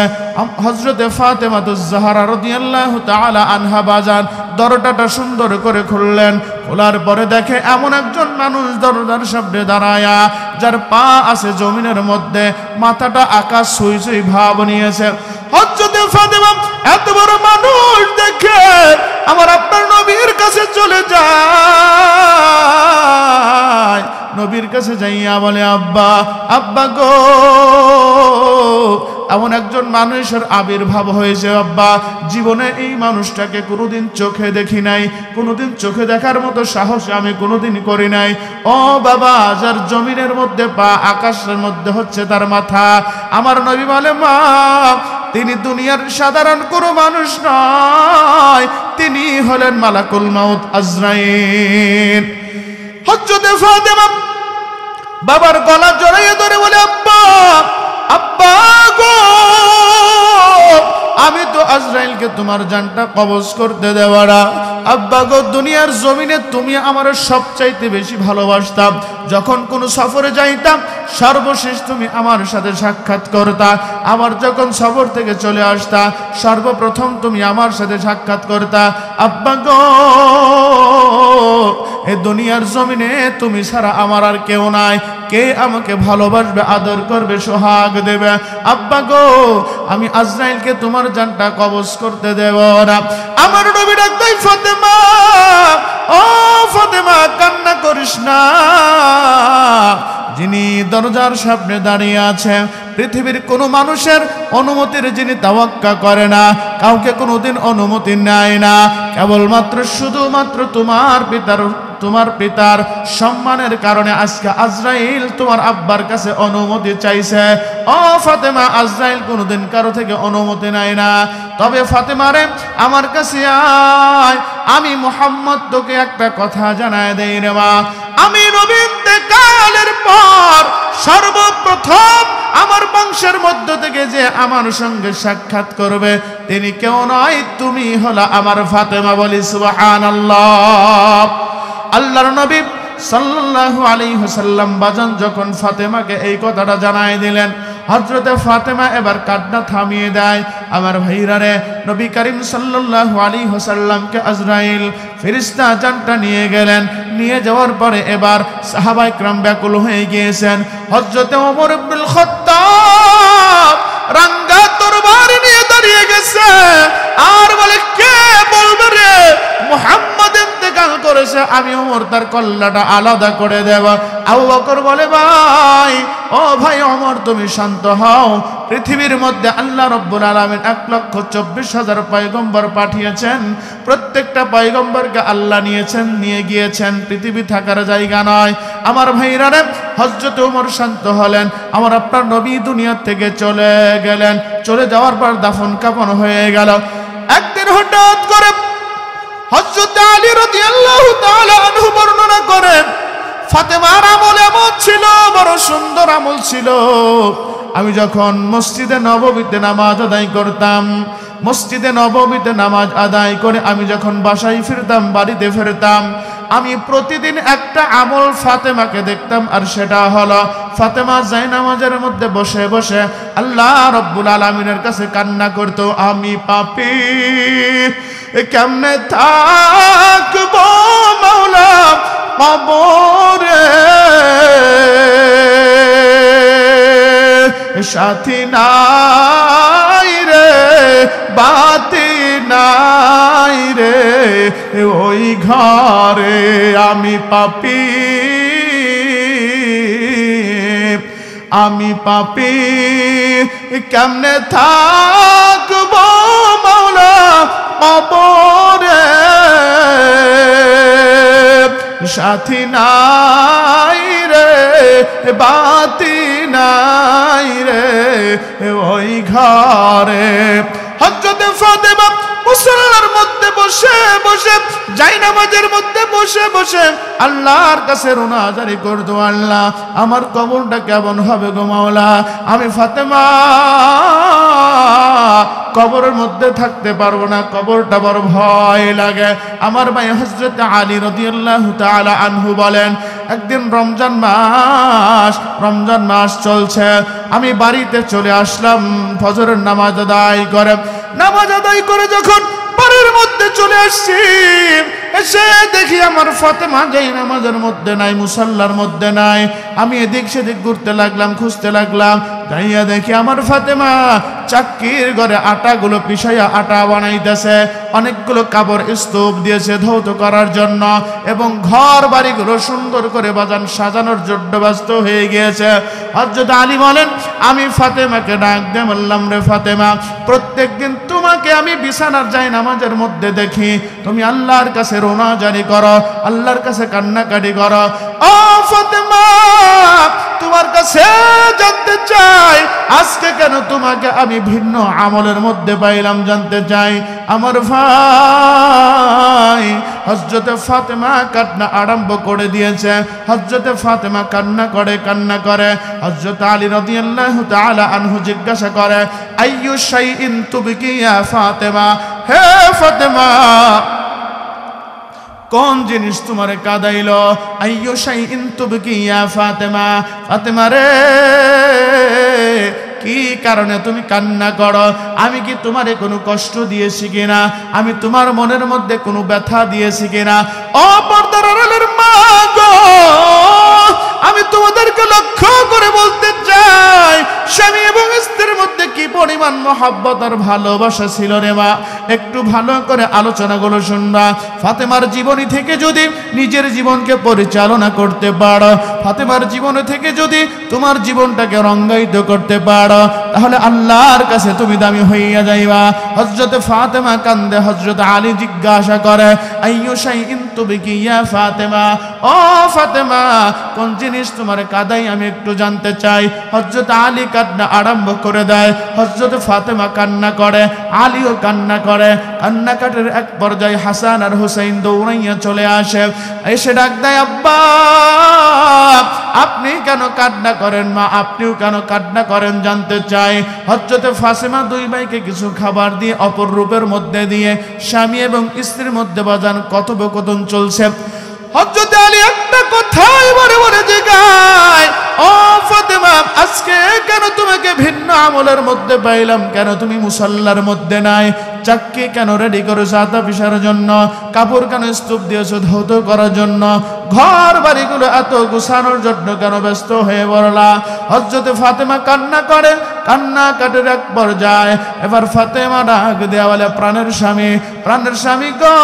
হযরতে ফাতেমাতুজ জাহরা রাদিয়াল্লাহু তাআলা আনহা বাজান দরজাটা সুন্দর করে খুললেন। খোলার পরে দেখে এমন একজন মানুষ দরজার সামনে দাঁড়ায়া, যার পা আছে জমিনের মধ্যে, মাথাটা আকাশ ছুঁই ছুঁই ভাব নিয়েছে। হযরতে ফাতেমা এত বড় মানুষ দেখে আমার আপনার নবীর কাছে চলে যায়। নবীর কাছে যাইয়া বলে, আব্বা, আব্বা গো, এমন একজন মানুষের আবির্ভাব হয়েছে আব্বা, জীবনে এই মানুষটাকে কোনোদিন চোখে দেখি নাই, কোনোদিন চোখে দেখার মতো সাহস আমি কোনোদিন করি নাই। ও বাবা, যার জমিনের মধ্যে পা, আকাশের মধ্যে হচ্ছে তার মাথা। আমার নবী বলে, মা, তিনি দুনিয়ার সাধারণ কোনো মানুষ নয়, তিনি হলেন মালাকুল মাউত আজরাইল। হযরতে ফাতেমা বাবার গলা জড়াইয়ে ধরে বলে, আব্বা, আব্বা গো, আমি তো আজরাইলকে তোমার জানটা কবজ করতে দেওয়ারা। আব্বা গো, দুনিয়ার জমিনে তুমি আমার সবচাইতে বেশি ভালোবাসতাম। যখন কোনো সফরে যাইতাম সর্বশেষ তুমি আমার সাথে সাক্ষাৎ করতা, আবার যখন সফর থেকে চলে আসতা সর্বপ্রথম তুমি আমার সাথে সাক্ষাৎ করতা। আব্বা গো, এই দুনিয়ার জমিনে তুমি ছাড়া আমার আর কেউ নাই, কে আমাকে ভালোবাসবে, আদর করবে, সোহাগ দেবে। আব্বা গো, আমি আজরাইলকে তোমার জানটা কবজ করতে দেব না। আমার নবী ডাকতেই, ফাতেমা, ও ফাতেমা, কান্না করিস না। যিনি দরজার সামনে দাঁড়িয়ে আছে, পৃথিবীর কোনো মানুষের অনুমতির যিনি তাওয়াক্কা করে না, কাউকে কোনোদিন অনুমতি নেয় না, কেবলমাত্র শুধুমাত্র তোমার পিতার সম্মানের কারণে আজকে আজরাইল তোমার আব্বার কাছে অনুমতি চাইছে। ও ফাতেমা, আজরাইল কোনোদিন কারো থেকে অনুমতি নেয় না। তবে ফাতেমারে, আমার কাছে আয়, আমি মুহাম্মদ তোকে একটা কথা জানায় দেই রে মা। আমি নবী ইন্তেকালের পর সর্বপ্রথম আমার বংশের মধ্য থেকে যে আমার সঙ্গে সাক্ষাৎ করবে তিনি কেউ নয়, তুমি হলো আমার ফাতেমা। বলি সুবহানাল্লাহ। আল্লাহর নবী সাল্লাল্লাহু আলাইহি ওয়াসাল্লাম বাজান যখন ফাতেমাকে এই কথাটা জানায় দিলেন, হযরতে ফাতেমা এবার কান্না থামিয়ে দেয়। আমার ভাইরা রে, নবী করিম সাল্লাল্লাহু আলাইহি ওয়াসাল্লামকে আজরাইল ফেরেশতা জানটা নিয়ে গেলেন। নিয়ে যাওয়ার পরে এবার সাহাবায়ে কেরাম ব্যাকুল হয়ে গিয়েছেন। হযরতে ওমর ইবনুল খাত্তাব রাঙ্গা তরবারি নিয়ে দাঁড়িয়ে গেছে আর বলে, কে বলবে রে মুহাম্মদ ইন্তেকাল করেছে, আমি ওমর তার কল্লাটা আলাদা করে দেব। আবু বকর বলে, ভাই, ও ভাই ওমর, তুমি শান্ত হও। পৃথিবীর মধ্যে আল্লাহ রাব্বুল আলামিন 1,24,000 পয়গম্বর পাঠিয়েছেন। প্রত্যেকটা পয়গম্বরকে আল্লাহ নিয়ে গিয়েছেন, পৃথিবী থাকার জায়গা নয়। আমার ভাইরা রে, হযরত ওমর শান্ত হলেন। আমার আপনার নবী দুনিয়া থেকে চলে গেলেন। চলে যাওয়ার পর দাফন কাফন হয়ে গেল। একদিন হঠাৎ করে হযরত আলী রাদিয়াল্লাহু তাআলা আনহু বর্ণনা করেন, ফাতেমার আমল এমন ছিল, বড় সুন্দর আমল ছিল। আমি যখন মসজিদে নববীতে নামাজ আদায় করতাম, মসজিদে নববীতে নামাজ আদায় করে আমি যখন বাসায় ফিরতাম, বাড়িতে ফিরতাম, আমি প্রতিদিন একটা আমল ফাতেমাকে দেখতাম, আর সেটা হলো ফাতেমা জায়নামাজের মধ্যে বসে বসে আল্লাহ রাব্বুল আলামিনের কাছে কান্না করত, আমি পাপী কেমনে থাকবো মাওলা কবরে, সাথী নাই রে, বাতি নাই রে, ওই ঘরে আমি পাপী, আমি পাপী কেমনে থাকবো মাওলা কবরে, সাথী নাই রে, বাতি নাই রে, ওই ঘরে। হযরতে ফাতেমা মুসল্লার মধ্যে বসে বসে, জায়নামাজের মধ্যে বসে বসে আল্লাহর কাছে রোনাজারি করতো, আল্লাহ আমার কবরটা কেমন হবে গো মাওলা, আমি ফাতেমা কবরের মধ্যে থাকতে পারবো না, কবরটা বড় ভয় লাগে। আমার ভাই হযরত আলী রাদিয়াল্লাহু তাআলা আনহু বলেন, একদিন রমজান মাস চলছে, আমি বাড়িতে চলে আসলাম ফজরের নামাজ আদায় করে যখন বাড়ির মধ্যে চলে আসছি, এসে দেখি আমার ফাতেমা জায়নামাজের মধ্যে নাই, মুসাল্লার মধ্যে নাই। আমি এদিক সেদিক ঘুরতে লাগলাম, খুঁজতে লাগলাম, যাইয়া দেখি আমার ফাতেমা চাক্কির ঘরে আটাগুলো পিষাইয়া আটা বানাইতেছে, অনেকগুলো কাপড় স্তূপ দিয়েছে ধৌত করার জন্য, এবং ঘর বাড়িগুলো সুন্দর করে বাজান সাজানোর জন্য ব্যস্ত হয়ে গিয়েছে। হযরত আলী বলেন, আমি ফাতেমাকে ডাক দিয়ে বললাম, রে ফাতেমা, প্রত্যেকদিন তোমাকে আমি বিছানার জায়নামাজের মধ্যে দেখি, তুমি আল্লাহর কাছে রোনাজারি করো, আল্লাহর কাছে কান্নাকাটি করো। ও ফাতেমা, তোমার কাছে জানতে চাই, আজকে কেন তোমাকে আমি ভিন্ন আমলের মধ্যে পাইলাম, জানতে চাই। আমার ভাই হযরতে ফাতেমা কান্না আরম্ভ করে দিয়েছে। হযরতে ফাতেমা কান্না করে হযরত আলী রাদিয়াল্লাহু তাআলা আনহু জিজ্ঞাসা করে, আইয়ু শাইইন তুবকি ইয়া ফাতেমা, হে ফাতেমা কোন জিনিস তোমারে কাঁদাইলো? আইয়ু শাইইন তুবকি ইয়া ফাতেমা, ফাতেমা রে কি কারণে তুমি কান্না করো? আমি কি তোমারে কোনো কষ্ট দিয়েছি কিনা? আমি তোমার মনের মধ্যে কোনো ব্যথা দিয়েছি কিনা? ও পর্দার আড়ালের মা গো, আমি তোমাদেরকে লক্ষ্য করে বলতে চাই, স্বামী এবং স্ত্রীর মধ্যে কি পরিমাণ মহব্বত আর ভালোবাসা ছিল রে মা। একটু ভালো করে আলোচনাগুলো শুনবা। ফাতেমার জীবনী থেকে যদি নিজের জীবনকে পরিচালনা করতে পারো, ফাতেমার জীবন থেকে যদি তোমার জীবনটাকে রঙ্গায়িত করতে পারো, তাহলে আল্লাহর কাছে তুমি দামি হইয়া যাইবা। হযরত ফাতেমা কান্দে, হযরত আলী জিজ্ঞাসা করে, আইয়ু শাইইন তুবকি ইয়া ফাতেমা, ও ফাতেমা কোন জিনিস তোমার কাঁদাই আমি একটু জানতে চাই। হযরত আলী কান্না আরম্ভ করে দেয়, হযরত ফাতেমা কান্না করে, আলীও কান্না করে। কান্নাকাটির এক পর্যায়ে হাসান আর হুসাইন দৌড়াইয়া চলে আসে, এসে ডাক দেয়, আব্বা আপনি কেন কান্না করেন? মা আপনিও কেন কান্না করেন জানতে চাই। হযরত ফাতেমা দুই ভাইকে কিছু খাবার দিয়ে অপর রূপের মধ্যে দিয়ে স্বামী এবং স্ত্রীর মধ্যে বাজান কথোপকথন চলছে। হযরত আলী একটা কথাই বলে বলে জিগায়, ও ফাতেমা আজকে কেন তোমাকে ভিন্ন আমলের মধ্যে পাইলাম? কেন তুমি মুসাল্লার মধ্যে নাই? চাক্কি কেন রেডি করেছো আটা পিষার জন্য? কাপড় কেন স্তূপ দিয়েছো ধৌত করার জন্য? ঘর বাড়িগুলো এত গুছানোর জন্য কেন ব্যস্ত হয়ে পড়লা? হযরত ফাতেমা কান্না করে, কান্না কাটের এক পর্যায়ে এবার ফাতেমা ডাক দেয়া বলে, প্রাণের স্বামী গো,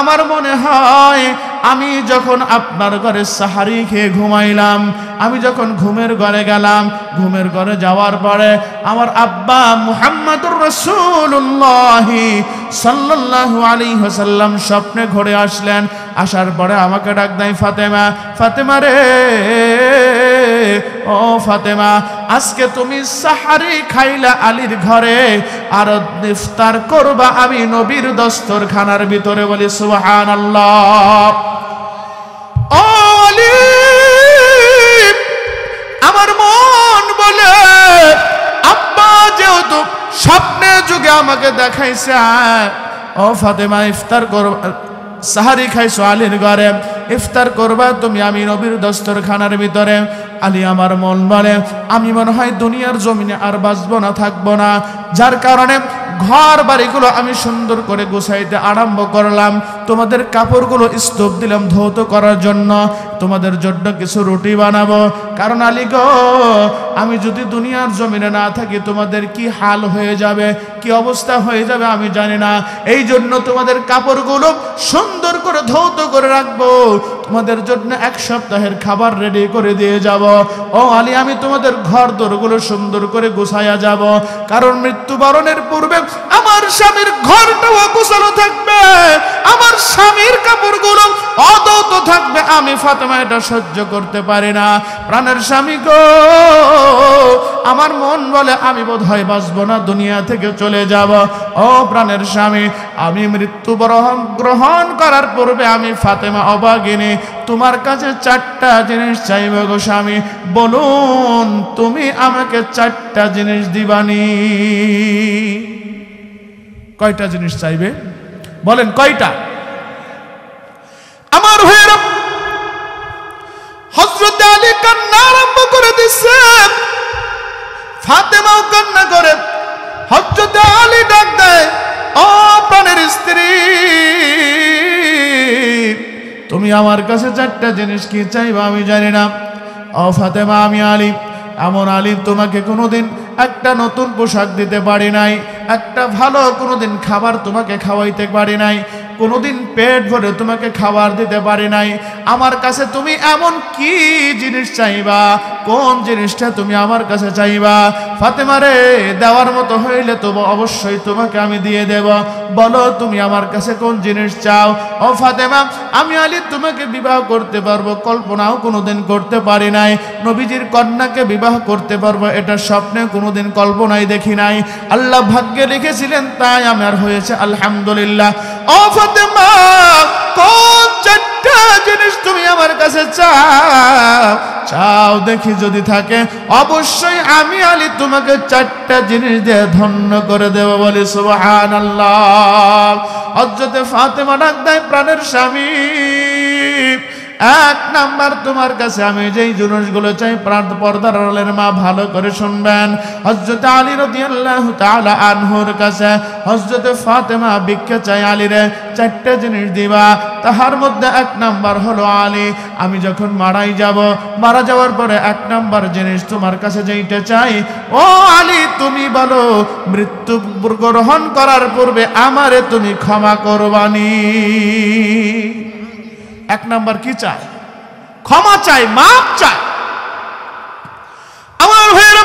আমার মনে হয় আমি যখন আপনার ঘরে সাহারি খেয়ে ঘুমাইলাম, আমি যখন ঘুমের ঘরে গেলাম, ঘুমের ঘরে যাওয়ার পরে আমার আব্বা মুহাম্মদুর রাসূলুল্লাহ সাল্লাল্লাহু আলাইহি ওয়াসাল্লাম স্বপ্নে ঘরে আসলেন। আসার পরে আমাকে ডাক দেয়, ফাতেমা, ফাতেমা রে, ও ফাতেমা আজকে তুমি সাহারি খাইলা আলীর ঘরে, আর ইফতার করবা আমি নবীর দস্তরখানার ভিতরে। বলি সুবহানাল্লাহ। ও আলী, আমার মন বলে আব্বা যেহেতু স্বপ্নে যুগে আমাকে দেখাইছে, ও ফাতেমা ইফতার করবা, সাহারি খাইছো আলীর ঘরে, ইফতার করবা তুমি আমি নবীর দস্তরখানার ভিতরে। আলী আমার মন বলে আমি মনে হয় দুনিয়ার জমিনে আর বাঁচবো না, থাকবো না, যার কারণে ঘর বাড়িগুলো আমি সুন্দর করে গুছাইতে আরম্ভ করলাম। তোমাদের কাপড়গুলো স্তূপ দিলাম ধৌত করার জন্য, তোমাদের জন্য কিছু রুটি বানাবো, কারণ আলী গো, আমি যদি দুনিয়ার জমিনে না থাকি তোমাদের কি হাল হয়ে যাবে, কি অবস্থা হয়ে যাবে আমি জানি না। এই জন্য তোমাদের কাপড়গুলো সুন্দর করে ধৌত করে রাখবো, তোমাদের জন্য 1 সপ্তাহের খাবার রেডি করে দিয়ে যাব। ও আলী, আমি তোমাদের ঘর দোরগুলো সুন্দর করে গুছাইয়া যাব, কারণ মৃত্যুবরণের পূর্বে আমার স্বামীর ঘরটাও গোছানো থাকবে, আমার স্বামীর কাপড়গুলো অধৌত থাকবে। আমি ফাতেমা এটা সহ্য করতে পারি না। প্রাণের স্বামী গো, আমার মন বলে আমি বোধহয় বাঁচবো না, দুনিয়া থেকে চলে যাব। ও প্রাণের স্বামী, আমি মৃত্যু গ্রহণ করার পূর্বে আমি ফাতেমা অভাগিনী তোমার কাছে 4টা জিনিস চাইব গো স্বামী। বলুন, তুমি আমাকে 4টা জিনিস দিবানি? কয়টা জিনিস চাইবে বলেন, কয়টা? আমার ভাইয়েরা, হযরত আলী কান্না আরম্ভ করে দিচ্ছে, ফাতেমাও কান্না করে। হযরত আলী ডাক দেয়, ও প্রাণের স্ত্রী, তুমি আমার কাছে 4টা জিনিস কি চাইবা আমি জানি না। ও ফাতেমা, আমি আলী, এমন আলী তোমাকে কোনোদিন একটা নতুন পোশাক দিতে পারি নাই, একটা ভালো কোনোদিন খাবার তোমাকে খাওয়াইতে পারি নাই, কোনোদিন পেট ভরে তোমাকে খাবার দিতে পারি নাই। আমার কাছে তুমি এমন কি জিনিস চাইবা? কোন জিনিসটা তুমি আমার কাছে চাইবা? ফাতেমা রে, দেওয়ার মতো হইলে তো অবশ্যই তোমাকে আমি দিয়ে দেব। বলো তুমি আমার কাছে কোন জিনিস চাও? ও ফাতেমা, আমি আলী তোমাকে বিবাহ করতে পারবো, কল্পনাও কোনোদিন করতে পারি নাই। নবীজির কন্যাকে বিবাহ করতে পারবো এটা স্বপ্নে কোনোদিন কল্পনাই দেখি নাই। আল্লাহ ভাগ্যে লিখেছিলেন, তাই আমার হয়েছে, আলহামদুলিল্লাহ। ও ফাতেমা, কোন 4টা জিনিস তুমি আমার কাছে চাও? চাও দেখি, যদি থাকে অবশ্যই আমি আলী তোমাকে 4টা জিনিস দিয়ে ধন্য করে দেব। বলি সুবহানাল্লাহ। হযরত ফাতেমা ডাক দেয়, প্রাণের স্বামী, 1 নাম্বার তোমার কাছে আমি যেই জিনিসগুলো চাই, পর্দার আড়ালের মা ভালো করে শুনবেন। হযরত আলী রাদিয়াল্লাহু তাআলা আনহুর কাছে হযরত ফাতেমা ভিক্ষা চাই, আলী রে 4টা জিনিস দিবা। তাহার মধ্যে 1 নাম্বার হলো, আলী আমি যখন মারা যাওয়ার পরে 1 নাম্বার জিনিস তোমার কাছে যেইটা চাই, ও আলী তুমি বলো, মৃত্যু গ্রহণ করার পূর্বে আমারে তুমি ক্ষমা করবানি। 1 নাম্বার কি চাই? ক্ষমা চাই, মাপ চাই। আমার ভাইয়েরা,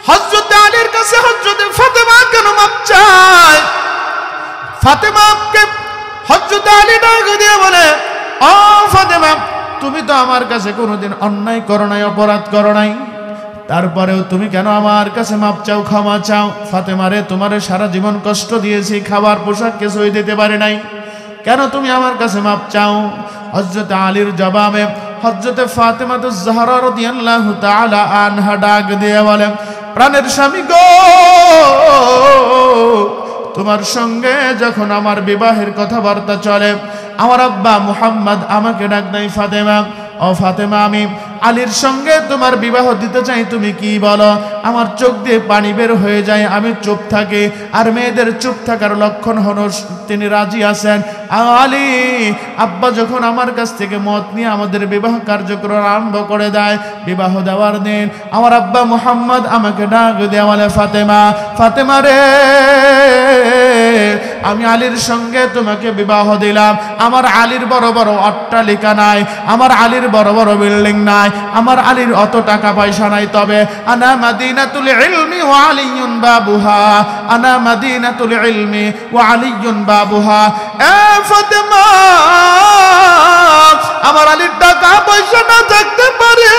হযরত আলীর কাছে হযরত ফাতেমা কেন মাপ চায়? ফাতেমাকে হযরত আলী ডাক দিয়ে বলে, ও ফাতেমা, তুমি তো আমার কাছে কোনোদিন অন্যায় করো নাই, অপরাধ করো নাই, তারপরেও তুমি কেন আমার কাছে মাপ চাও, ক্ষমা চাও? ফাতেমা রে, তোমারে সারা জীবন কষ্ট দিয়েছি, খাবার পোশাক কিছুই দিতে পারি নাই, কেন তুমি আমার কাছে মাপ চাও? হযরত আলীর জবাবে হযরত ফাতেমাতুজ জাহরা রাদিয়াল্লাহু তাআলা আনহা ডাক দিয়ে বলেন, প্রাণের স্বামী গো, তোমার সঙ্গে যখন আমার বিবাহের কথাবার্তা চলে, আমার আব্বা মুহাম্মদ আমাকে ডাক দেয়, ফাতেমা, ও ফাতেমা, আমি আলীর সঙ্গে তোমার বিবাহ দিতে চাই, তুমি কি বলো? আমার চোখ দিয়ে পানি বের হয়ে যায়, আমি চুপ থাকি। আর মেয়েদের চুপ থাকার লক্ষণ হলো তিনি রাজি আছেন। আলী, আব্বা যখন আমার কাছ থেকে মত নিয়ে আমাদের বিবাহ কার্যক্রম আরম্ভ করে দেয়, বিবাহ দেওয়ার দিন আমার আব্বা মুহাম্মদ আমাকে ডাক দিয়ে বলে, ফাতেমা, ফাতেমা রে, আমি আলীর সঙ্গে তোমাকে বিবাহ দিলাম। আমার আলীর বড় বড় অট্টালিকা নাই, আমার আলীর বড় বড় বিল্ডিং নাই, আমার আলীর অত টাকা পয়সা নাই, তবে আনা মাদিনাতুল ইলমি ওয়া আলিয়ুন বাবুহা, আনা মাদিনাতুল ইলমি ওয়া আলিয়ুন বাবুহা। এ ফাতেমা, আমার আলীর টাকা পয়সা না থাকতে পারে,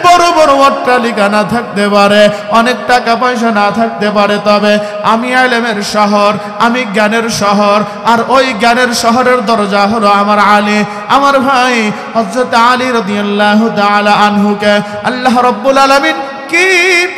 বড় বড় অট্টালিকা না থাকতে পারে, অনেক টাকা পয়সা না থাকতে পারে, তবে আমি ইলমের শহর, আমি জ্ঞানের শহর, আর ওই জ্ঞানের শহরের দরজা হলো আমার আলী। আমার ভাই হযরত আলী রাদিয়াল্লাহু তাআলা আনহুকে আল্লাহ রাব্বুল আলামিন কি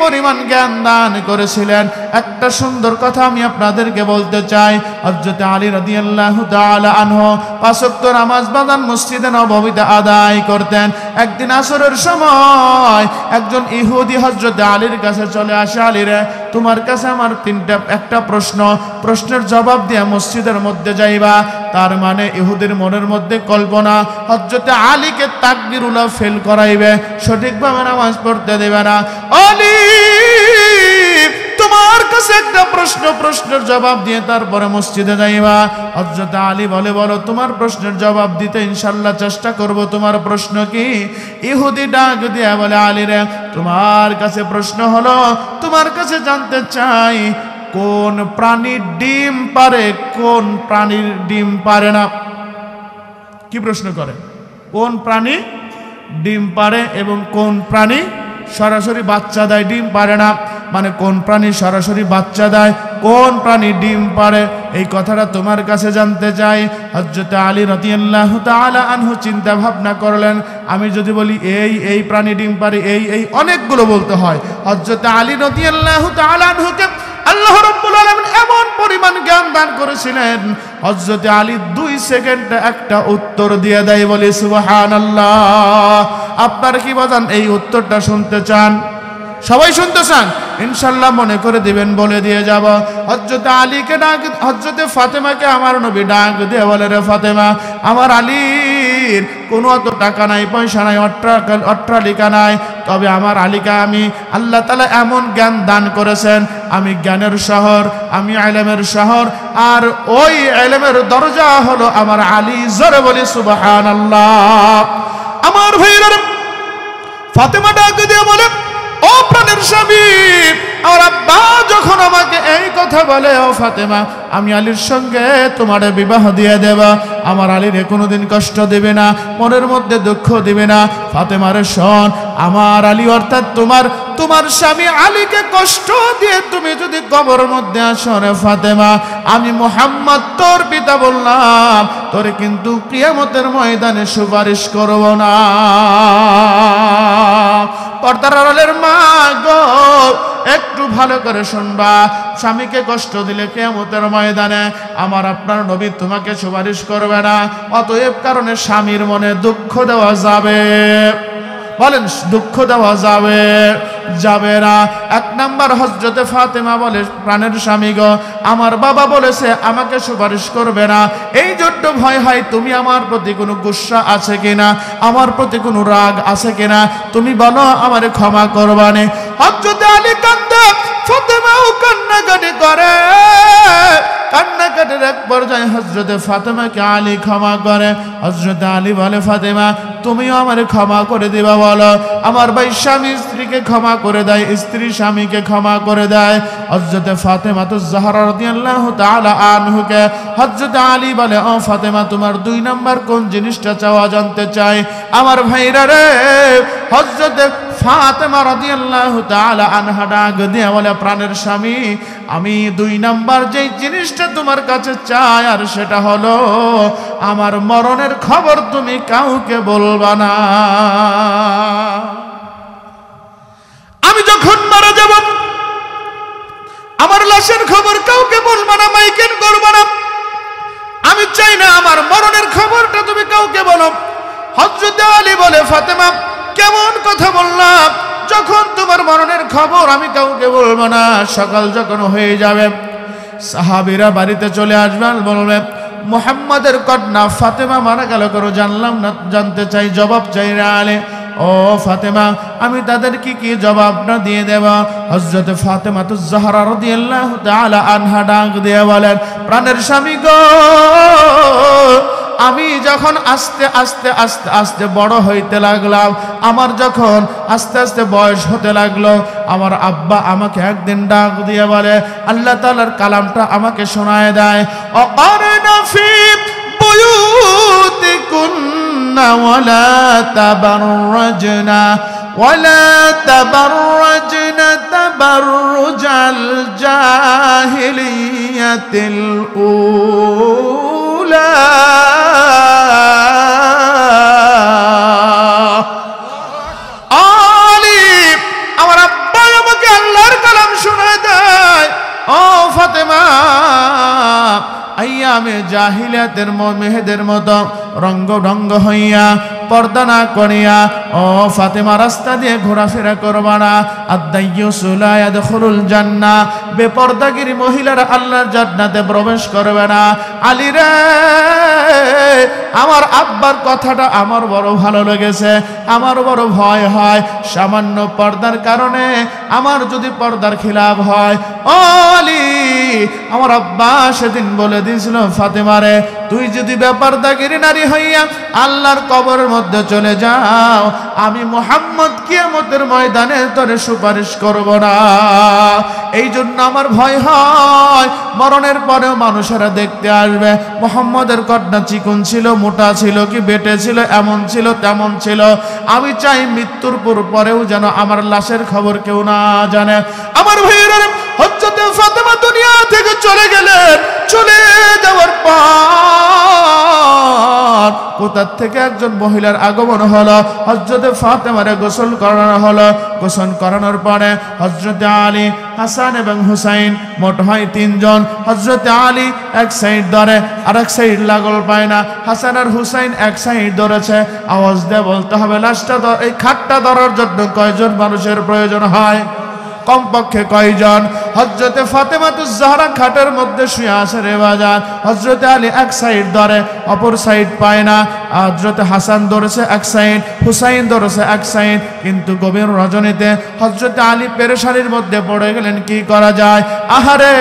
পরিমাণ জ্ঞান দান করেছিলেন। একটা সুন্দর কথা আমি আপনাদেরকে বলতে চাই। হযরত আলী রাদিয়াল্লাহু তাআলা আনহু পাঁচ ওয়াক্ত নামাজ বাদান মসজিদে নববীতে আদায় করতেন। একদিন আসরের সময় একজন ইহুদি হযরত আলীর কাছে চলে আসে, আলী রে, তোমার কাছে আমার একটা প্রশ্নের জবাব দিয়ে মসজিদের মধ্যে যাইবা। তার মানে ইহুদির মনের মধ্যে কল্পনা হযরত আলীকে তাকবীরুল্লাহ ফেল করাইবে, সঠিকভাবে নামাজ পড়তে দেবে না। আলী, তোমার কাছে একটা প্রশ্নের জবাব দিয়ে তারপরে মসজিদে যাইবা। হযরত আলী বলে, বলো তোমার প্রশ্নের জবাব দিতে ইনশাআল্লাহ চেষ্টা করব। তোমার প্রশ্ন কি? ইহুদি ডাক দিয়ে বলে, আলী রে, তোমার কাছে প্রশ্ন হলো, তোমার কাছে জানতে চাই কোন প্রাণীর ডিম পারে, কোন প্রাণীর ডিম পারে না। কি প্রশ্ন করে? কোন প্রাণী ডিম পারে এবং কোন প্রাণী সরাসরি বাচ্চা দেয়, ডিম পারে না। মানে কোন প্রাণী সরাসরি বাচ্চা দেয়, কোন প্রাণী ডিম পারে, এই কথাটা তোমার কাছে জানতে চাই। হযরত আলী রাদিয়াল্লাহু তাআলা আনহু চিন্তা ভাবনা করলেন, আমি যদি বলি এই প্রাণী ডিম পারে, এই অনেকগুলো বলতে হয়। হযরত আলী রাদিয়াল্লাহু তাআলা আনহুকে আল্লাহ রাব্বুল আলামিন এমন পরিমাণ জ্ঞান দান করেছিলেন, হযরত আলী 2 সেকেন্ডে একটা উত্তর দিয়ে দেয়। বলি সুবহানাল্লাহ। আপনারা কি বাজান এই উত্তরটা শুনতে চান? সবাই শুনতে চান? ইনশাআল্লাহ মনে করে দিবেন, বলে দিয়ে যাব। হযরত আলীকে ডাক, হযরত ফাতেমাকে আমার নবী ডাক দিয়ে বলে, রে ফাতেমা, আমার আলীর কোনো অত টাকা নাই, পয়সা নাই, অট্টালিকা নাই, তবে আমার আলীকে আমি আল্লাহ তাআলা এমন জ্ঞান দান করেছেন, আমি জ্ঞানের শহর, আমি ইলমের শহর, আর ওই ইলমের দরজা হলো আমার আলী। জোরে বলি সুবহানাল্লাহ। আমার ভাইরা, ফাতেমা ডাক দিয়ে বলে, ও প্রাণের স্বামী, আমার আব্বা যখন আমাকে এই কথা বলে, ও ফাতেমা, আমি আলীর সঙ্গে তোমার বিবাহ দিয়ে দেব, আমার আলীর কোনোদিন কষ্ট দেবে না, মনের মধ্যে দুঃখ দেবে না। ফাতেমারে শোন, আমার আলী অর্থাৎ তোমার স্বামী আলীকে কষ্ট দিয়ে তুমি যদি কবরের মধ্যে আসো রে ফাতেমা, আমি মুহাম্মদ তোর পিতা বললাম, তোরে কিন্তু কিয়ামতের ময়দানে সুপারিশ করব না। পর্দার আড়ালের মা গো, একটু ভালো করে শুনবা, স্বামীকে কষ্ট দিলে কিয়ামতের ময়দানে আমার আপনার নবী তোমাকে সুপারিশ করবে না। অতএব কারণে স্বামীর মনে দুঃখ দেওয়া যাবে, বলেন দুঃখ দেওয়া যাবে না। 1 নাম্বার হযরতে ফাতেমা বলে, প্রাণের স্বামী গো, আমার বাবা বলেছে আমাকে সুপারিশ করবে না, এই জন্য ভয় হয় তুমি আমার প্রতি কোনো গুসা আছে কিনা, আমার প্রতি কোনো রাগ আছে কিনা, তুমি বলো আমারে ক্ষমা করবানে। হযরতে আলী কান্দে, ফাতেমাও কান্নাকাটি করে। কান্নাকাটির এক পর্যায়ে হযরতে ফাতেমাকে আলী ক্ষমা করে। হযরতে আলী বলে, ফাতেমা তুমিও আমারে ক্ষমা করে দিবা বলো। আমার ভাই স্বামী স্ত্রীকে ক্ষমা করে দেয়, স্ত্রী স্বামীকে ক্ষমা করে দেয়। হযরতে ফাতেমা তো জাহরা রাদিয়াল্লাহু তাআলা আনহুকে হযরতে আলী বলে, ও ফাতেমা, তোমার 2 নাম্বার কোন জিনিসটা চাওয়া জানতে চাই। আমার ভাইরা রে, হযরতে ফাতেমা রাদিয়াল্লাহু তাআলা আনহা ডাক দিয়ে বলে, প্রাণের স্বামী, আমি 2 নাম্বার যেই জিনিসটা তোমার কাছে চাই, আর সেটা হলো আমার মরণের খবর তুমি কাউকে বলবা না। আমি যখন মারা যাব, আমার লাশের খবর কাউকে বলবা না, মাইকেন করবা না। আমি চাই না আমার মরণের খবরটা তুমি কাউকে বলো। হযরত আলী বলে, ফাতেমা কেমন কথা বললাম, যখন তোমার মরণের খবর আমি কাউকে বলবো না, সকাল যখন হয়ে যাবে সাহাবীরা বাড়িতে চলে আসবেন, বলবে মুহাম্মাদের কন্যা ফাতেমা মারা গেল, করো জানলাম না, জানতে চাই, জবাব চাই রে আলী। ও ফাতেমা, আমি তাদের কি জবাব না দিয়ে দেব। হযরত ফাতেমা তো জাহরা রাদিয়াল্লাহু তাআলা আনহা ডাক দিয়ে বলেন, প্রাণের স্বামী গো, আমি যখন আস্তে আস্তে আস্তে আস্তে বড় হইতে লাগলাম, আমার যখন আস্তে আস্তে বয়স হতে লাগলো, আমার আব্বা আমাকে একদিন ডাক দিয়ে বলে, আল্লাহ তাআলার কালামটা আমাকে শোনায় দেয়, অকারনা ফি বুয়ুতিকুন্না ওয়ালা তাবাররাজনা তাবাররুজাল জাহিলিয়াতিল উলা। আমার আব্বা আমাকে আল্লাহর কালাম শোনায় দেয়, ও ফাতেমা, আইয়ামে জাহিলিয়াতের মেহেদের মতো রঙ্গ ঢঙ্গ হইয়া পর্দা না করিয়া ও ফাতেমা রাস্তা দিয়ে ঘোরাফেরা করবা না। আদ-দাইয়ুসু লা ইয়াদখুলুল জান্নাহ, বেপর্দাগিরি মহিলারা আল্লাহর জান্নাতে প্রবেশ করবে না। আলী রে, আমার আব্বার কথাটা আমার বড় ভালো লেগেছে, আমার বড় ভয় হয় সামান্য পর্দার কারণে আমার যদি পর্দার খিলাফ হয়। ও আলী, আমার আব্বা সেদিন বলে দিয়েছিল ফাতেমারে, তুই যদি বেপর্দাগিরি নারী হইয়া আল্লাহর কবরের মধ্যে চলে যাও, আমি মুহাম্মদ কিয়ামতের ময়দানে তোরে সুপারিশ করব না। এই জন্য আমার ভয় হয় মরণের পরেও মানুষেরা দেখতে আসবে মুহাম্মদের কন্যা চিকন ছিল, মোটা ছিল কি বেটে ছিল, এমন ছিল তেমন ছিল। আমি চাই মৃত্যুর পরেও যেন আমার লাশের খবর কেউ না জানে। আমার ভাইয়েরা, হযরত ফাতেমা দুনিয়া থেকে চলে গেলেন। চলে যাওয়ার পর কোথা থেকে একজন মহিলার আগমন হলো। হযরত ফাতেমারে গোসল করানো হলো। গোসল করানোর পরে হযরত আলী, হাসান এবং হুসাইন, মোট হয় তিনজন। হযরত আলী এক সাইড ধরে, আর এক সাইড লাগল পায় না। হাসান আর হুসাইন এক সাইড ধরেছে। আওয়াজ দিয়ে বলতে হবে, লাশটা এই খাটটা ধরার জন্য কয়জন মানুষের প্রয়োজন হয়? কমপক্ষে কয়জন? হযরতে ফাতেমাতুজ জাহরা খাটের মধ্যে শুয়ে আছে রে বাজার। হযরতে আলী এক সাইড ধরে, অপর সাইড পায় না। হযরতে হাসান ধরেছে এক সাইড, হুসাইন ধরেছে এক সাইড। কিন্তু গভীর রজনীতে হযরতে আলী পেরেশানির মধ্যে পড়ে গেলেন, কি করা যায়? আহারে,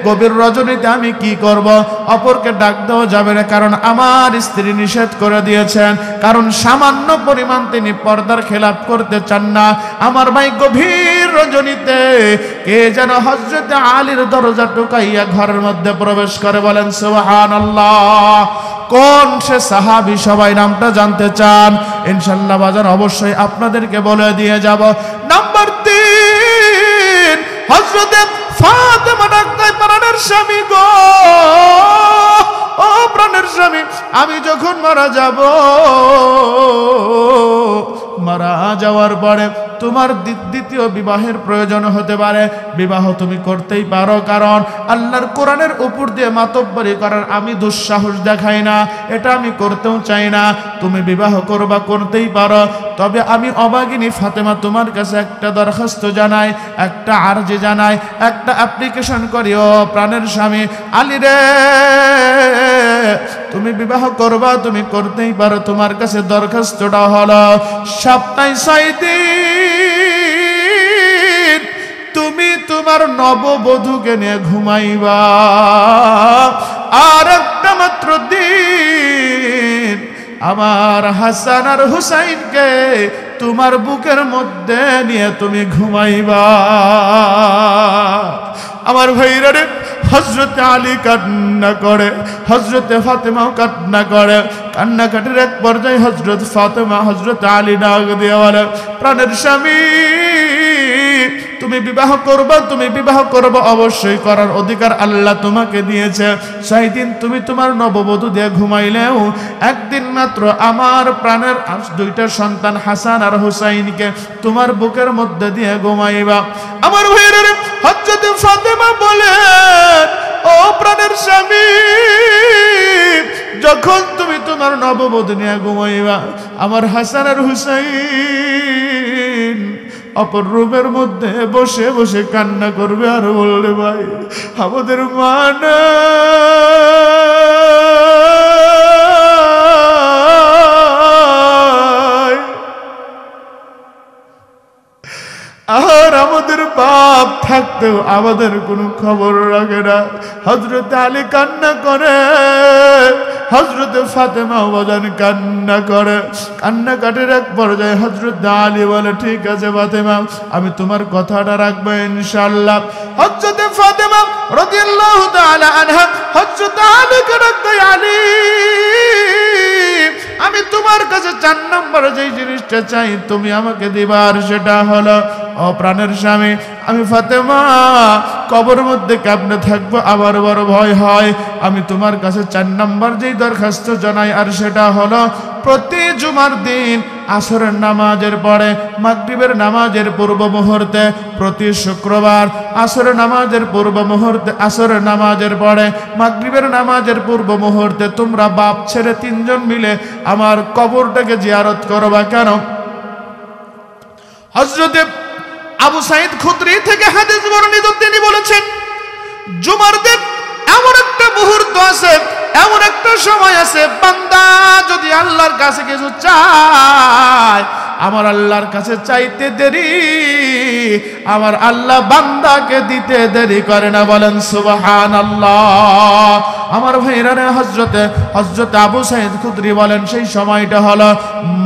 গভীর রজনীতে আমি কি করব? অপরকে ডাক দেওয়া যাবে না, কারণ আমার স্ত্রী নিষেধ করে দিয়েছেন, কারণ সামান্য পরিমাণ তিনি পর্দার খেলাপ করতে চান না। আমার ভাই গভীর রজনীতে কে যেন হযরত আলীর দরজা টোকাইয়া ঘরের মধ্যে প্রবেশ করে। বলেন সুবহানাল্লাহ। কোন সে সাহাবী? সবাই নামটা জানতে চান? ইনশাআল্লাহ বাজার অবশ্যই আপনাদেরকে বলে দিয়ে যাব। নাম্বার 3, হযরত ফাতেমা ডাকতে, প্রাণের স্বামী গো, ও প্রাণের স্বামী, আমি যখন মারা যাব, মারা যাওয়ার পরে তোমার দ্বিতীয় বিবাহের প্রয়োজন হতে পারে। বিবাহ তুমি করতেই পারো, কারণ আল্লাহর কোরআনের উপর দিয়ে মাতব্বরি করার আমি দুঃসাহস দেখাই না, এটা আমি করতেও চাই না। তুমি বিবাহ করবা, করতেই পারো। তবে আমি অবাগিনী ফাতেমা তোমার কাছে একটা দরখাস্ত জানাই, একটা আরজি জানাই, একটা অ্যাপ্লিকেশন করি। ও প্রাণের স্বামী আলী রে, তুমি বিবাহ করবা, তুমি করতেই পারো। তোমার কাছে দরখাস্তটা হলো, সপ্তাহে 6 দিন তুমি তোমার নববধূকে নিয়ে ঘুমাইবা, আর একটা মাত্র দিন আমার হাসান আর হুসাইনকে তোমার বুকের মধ্যে নিয়ে তুমি ঘুমাইবা। আমার ভাইরা রে, হযরত আলী কান্না করে, হযরত ফাতেমাও কান্না করে। কান্নাকাটির এক পর্যায়ে হযরত ফাতেমা হযরত আলী ডাক দিয়ে বলে, প্রাণের স্বামী, তুমি বিবাহ করবা, তুমি বিবাহ করবা, অবশ্যই করার অধিকার আল্লাহ তোমাকে দিয়েছে। 6 দিন তুমি তোমার নববধূ দিয়ে ঘুমাইলেও একদিন মাত্র আমার প্রাণের 2টা সন্তান হাসান আর হুসাইনকে তোমার বুকের মধ্যে দিয়ে ঘুমাইবা। আমার ভাইরা, হযরত ফাতেমা বলেন, ও প্রাণের স্বামী, যখন তুমি তোমার নববধূ নিয়ে ঘুমাইবা, আমার হাসান আর হুসাইন অপর রুমের মধ্যে বসে বসে কান্না করবে আর বলবে, ভাই আমাদের মা নাই, আর আমাদের বাপ থাকতেও আমাদের কোনো খবর রাখে না। হযরত আলী কান্না করে, হযরত ফাতেমা বাজান কান্না করে। কান্নাকাটির এক পর্যায়ে হযরত আলী বলে, ঠিক আছে ফাতেমা, আমি তোমার কথাটা রাখবো ইনশাআল্লাহ। হযরত ফাতেমা রাদিয়াল্লাহু তাআলা আনহা হযরত আলীকে ডাকতে, আলী, আমি তোমার কাছে 4 নম্বর যেই জিনিসটা চাই তুমি আমাকে দিবা, আর সেটা হলো ও প্রাণের স্বামী আমি ফাতেমা কবরের মধ্যে কেমনে থাকবো, আমার বড় ভয় হয়। আমি তোমার কাছে 4 নম্বর যেই দরখাস্ত জানাই, আর সেটা হলো প্রতি জুমার দিন আসরের নামাজের পরে, মাগরিবের নামাজের পূর্ব মুহূর্তে, প্রতি শুক্রবার আসরের নামাজের পূর্ব মুহূর্তে, আসরের নামাজের পরে, মাগরিবের নামাজের পূর্ব মুহূর্তে তোমরা বাপ ছেলে 3 জন মিলে আমার কবরটাকে জিয়ারত করবা। কেন? হযরতে আবু সাঈদ খুদরি থেকে হাদিস বর্ণিত, তিনি বলেছেন জুমার দিন এমন একটা মুহূর্ত আছে, এমন একটা সময় আছে, বান্দা যদি আল্লাহর কাছে কিছু চায়, আমার আল্লাহর কাছে চাইতে দেরি, আমার আল্লাহ বান্দাকে দিতে দেরি করে না। বলেন সুবহানাল্লাহ। আমার ভাইরা রে, হযরতে আবু সাঈদ খুদরি বলেন সেই সময়টা হলো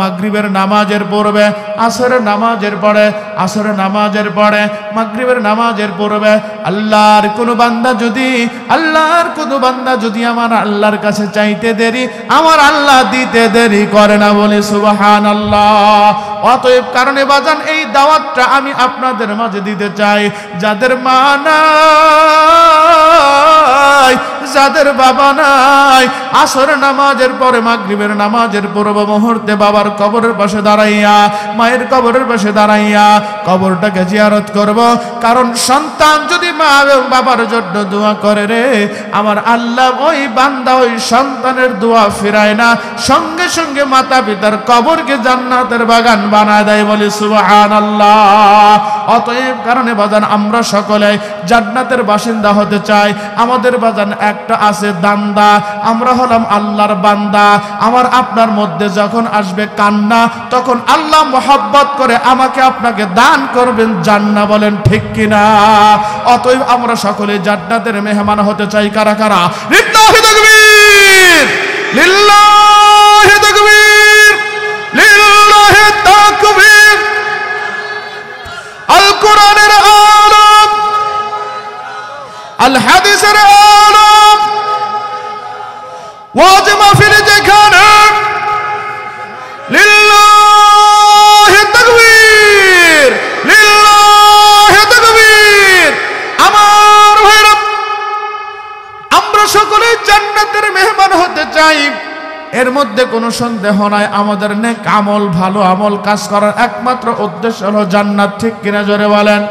মাগরিবের নামাজের পূর্বে, আসরের নামাজের পরে, আসরের নামাজের পরে, মাগরিবের নামাজের পূর্বে আল্লাহর কোনো বান্দা যদি আমার আল্লাহর কাছে চাইতে দেরি, আমার আল্লাহ দিতে দেরি করে না। বলে সুবহানাল্লাহ। অতএব কারণে বাজান এই দাওয়াতটা আমি আপনাদের মাঝে দিতে চাই, যাদের মা নাই, যাদের বাবা নাই, আসর নামাজের পরে মাগরিবের নামাজের পূর্ব মুহূর্তে বাবার কবরের পাশে দাঁড়াইয়া, মায়ের কবরের পাশে দাঁড়াইয়া কবরটাকে জিয়ারত করব। কারণ সন্তান যদি মা এবং বাবার জন্য দোয়া করে রে, আমার আল্লাহ ওই বান্দা ওই সন্তানের দোয়া ফিরায় না, সঙ্গে সঙ্গে মাতা পিতার কবরকে জান্নাতের বাগান বানায় দেয়। বলি সুবহানাল্লাহ। অতএব কারণে বাজান আমরা সকলে জান্নাতের বাসিন্দা হতে চাই। আমাদের বাজান একটা আছে দান্দা, আমরা হলাম আল্লাহর বান্দা। আমার আপনার মধ্যে যখন আসবে কান্না, তখন আল্লাহ মোহাব্বত করে আমাকে আপনাকে দান করবেন জান্নাত। বলেন ঠিক কিনা? অতএব আমরা সকলে জান্নাতের মেহমান হতে চাই। কারা কারা? লিল্লাহি তাকবীর, লিল্লাহি তাকবীর, লিল্লাহি তাকবীর। আল কোরআনের আলম, আল হাদিসের আলম, ওয়াজ মাহফিল যেখানে, লিল্লাহি তাকবীর, লিল্লাহি তাকবীর। আমার ভাইরা, আমরা সকলে জান্নাতের মেহমান হতে চাই, এর মধ্যে কোনো সন্দেহ নাই। আমাদের নেক আমল, ভালো আমল কাজ করার একমাত্র উদ্দেশ্য হলো জান্নাত। ঠিক কিনা? জোরে বলেন।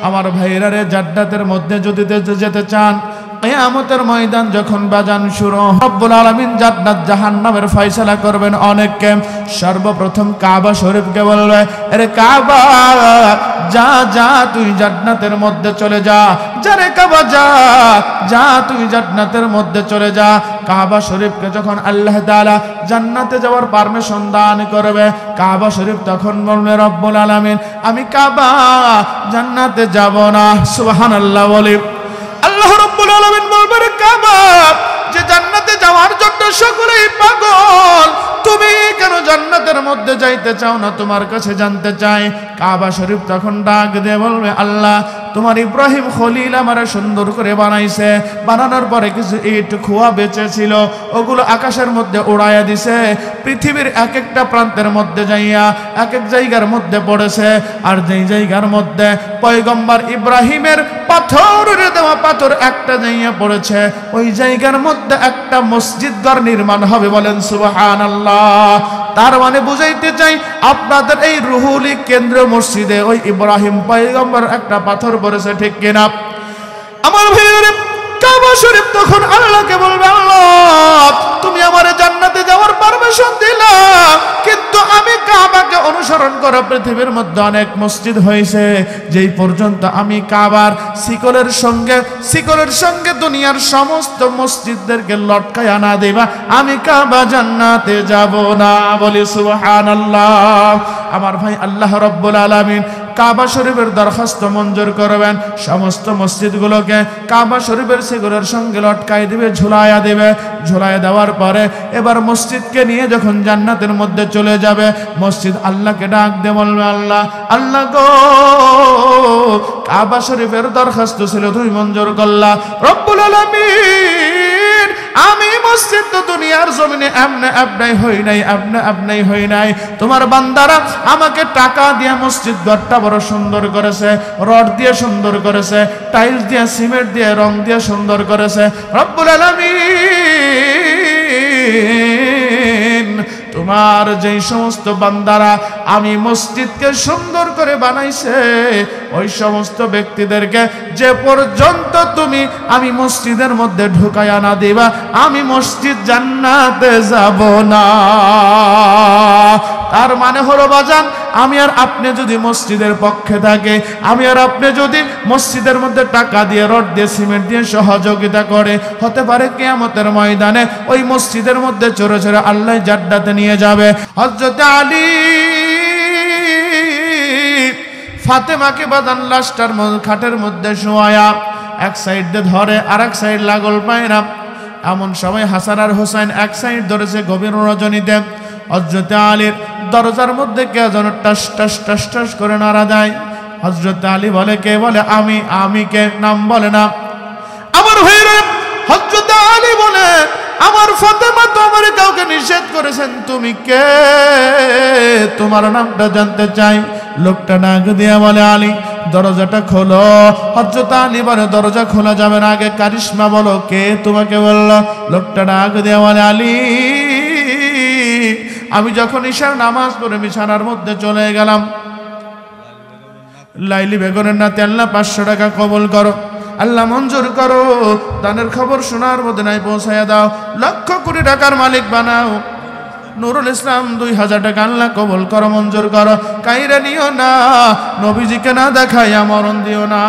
আমার ভাইরা রে, জান্নাতের মধ্যে যদি যেতে চান, কিয়ামতের ময়দান যখন বাজান শুরু, রব্বুল আলামিন জান্নাত জাহান্নামের ফয়সালা করবেন অনেককে। সর্বপ্রথম কাবা শরীফকে বলবে, আরে কাবা যা যা তুই জান্নাতের মধ্যে চলে যা, যারে কাবা যা যা তুই জান্নাতের মধ্যে চলে যা। কাবা শরীফকে যখন আল্লাহ তাআলা জান্নাতে যাওয়ার পারমিশন দান করবে, কাবা শরীফ তখন বলবে, রব্বুল আলামিন আমি কাবা জান্নাতে যাব না। সুবহানাল্লাহ। বলি আল্লাহ রাব্বুল আলামিন বলবেন, কাবা যে জান্নাতে যাওয়ার জন্য সকলেই পাগল, তুমি কেন জান্নাতের মধ্যে যাইতে চাও না? তোমার কাছে জানতে চাই। কাবা শরীফ তখন ডাক দিয়ে বলবে, আল্লাহ তোমার ইব্রাহিম খলিল আমারে সুন্দর করে বানাইছে, বানানোর পরে কিছু ইট খোয়া বেঁচে ছিল, ওগুলো আকাশের মধ্যে উড়াইয়া দিছে, পৃথিবীর এক একটা প্রান্তের মধ্যে যাইয়া এক এক জায়গার মধ্যে পড়েছে। আর যেই জায়গার মধ্যে পয়গম্বর ইব্রাহিমের পাথরের দেওয়া পাথর একটা যাইয়া পড়েছে, ওই জায়গার মধ্যে একটা মসজিদ ঘর নির্মাণ হবে। বলেন সুবহানাল্লাহ। তার মানে বুঝাইতে চাই, আপনাদের এই রুহুলি কেন্দ্র মসজিদে ওই ইব্রাহিম পয়গম্বর একটা পাথর পড়েছে। ঠিক কিনা? আমার ভাইয়েরা, কাবা শরীফ তখন আল্লাহকে বলবে, আল্লাহ তুমি আমার জান্নাতে যাওয়ার পারমিশন দিলা, কিন্তু আমি কাবাকে অনুসরণ করা পৃথিবীর মধ্যে অনেক মসজিদ হয়েছে, যেই পর্যন্ত আমি কাবার শিকলের সঙ্গে দুনিয়ার সমস্ত মসজিদদেরকে লটকায় আনা দেবা, আমি কাবা জান্নাতে যাব না। বলি সুবহানাল্লাহ। আমার ভাই, আল্লাহ রাব্বুল আলামিন কাবা শরীফের দরখাস্ত মঞ্জুর করবেন, সমস্ত মসজিদগুলোকে কাবা শরীফের শিকলের সঙ্গে লটকাই দিবে, ঝুলাইয়া দিবে। ঝুলাইয়া দেওয়ার পরে এবার মসজিদকে নিয়ে যখন জান্নাতের মধ্যে চলে যাবে, মসজিদ আল্লাহকে ডাক দিয়ে বলবে, আল্লাহ আল্লাহ গো, কাবা শরীফের দরখাস্ত ছিল তুমি মঞ্জুর করলা, রব্বুল আলামিন আমি মসজিদ তো দুনিয়ার জমিনে এমনে আপনাই হই নাই তোমার বান্দারা আমাকে টাকা দিয়ে মসজিদ ঘরটা বড় সুন্দর করেছে, রড দিয়ে সুন্দর করেছে, টাইলস দিয়ে সিমেন্ট দিয়ে রং দিয়ে সুন্দর করেছে। রব্বুল আলামিন তোমার যেই সমস্ত বান্দারা আমি মসজিদকে সুন্দর করে বানাইছে ওই সমস্ত ব্যক্তিদেরকে যে পর্যন্ত তুমি আমি মসজিদের মধ্যে ঢুকায়া না দিবা আমি মসজিদ জান্নাতে যাব না। তার মানে হলো বাজান, আমি আর আপনি যদি মসজিদের পক্ষে থাকে, আমি আর আপনি যদি মসজিদের মধ্যে টাকা দিয়ে রড দিয়ে সিমেন্ট দিয়ে সহযোগিতা করে, হতে পারে কিয়ামতের ময়দানে ওই মসজিদের মধ্যে চোরে চোরে আল্লাহ জান্নাতে নিয়ে যাবে। হযরত আলী ফাতেমাকে বাদান লাশটার খাটের মধ্যে শোয়া এক সাইড দিয়ে ধরে আর এক সাইড লাগল পায় না। এমন সময় হাসান আর হোসেন এক সাইড ধরেছে গভীর রজনীতে। হযরত আলীর দরজার মধ্যে কে যেন টাস টাস টাস টাস করে নাড়া দেয়। হযরত আলী বলে, কে? বলে আমি কে? নাম বলে না। আমার ভাইরা, হযরত আলী বলে, আমার ফাতেমা তো আমার কাউকে নিষেধ করেছেন, তুমি কে? তোমার নামটা জানতে চাই। লোকটা ডাক দিয়া বলে, আলী দরজাটা খোলো। হযরত আলী বলে, দরজা খোলা যাবে না, আগে কারিশমা বলো, কে তোমাকে বলল? লোকটা ডাক দিয়া বলে, আলী আমি যখন ঈশার নামাজ পড়ে বিছানার মধ্যে চলে গেলাম, লাইলি বেগমের নাতে আল্লাহ 500 টাকা কবুল করো, আল্লাহ মঞ্জুর করো, দানের খবর শোনার মদিনায় পৌঁছায়া দাও, লক্ষ কোটি টাকার মালিক বানাও। নুরুল ইসলাম 2000 টাকা আল্লাহ কবুল করো, মঞ্জুর করো, কাইরে নিও না, নবীজিকে না দেখাইয়া মরণ দিও না।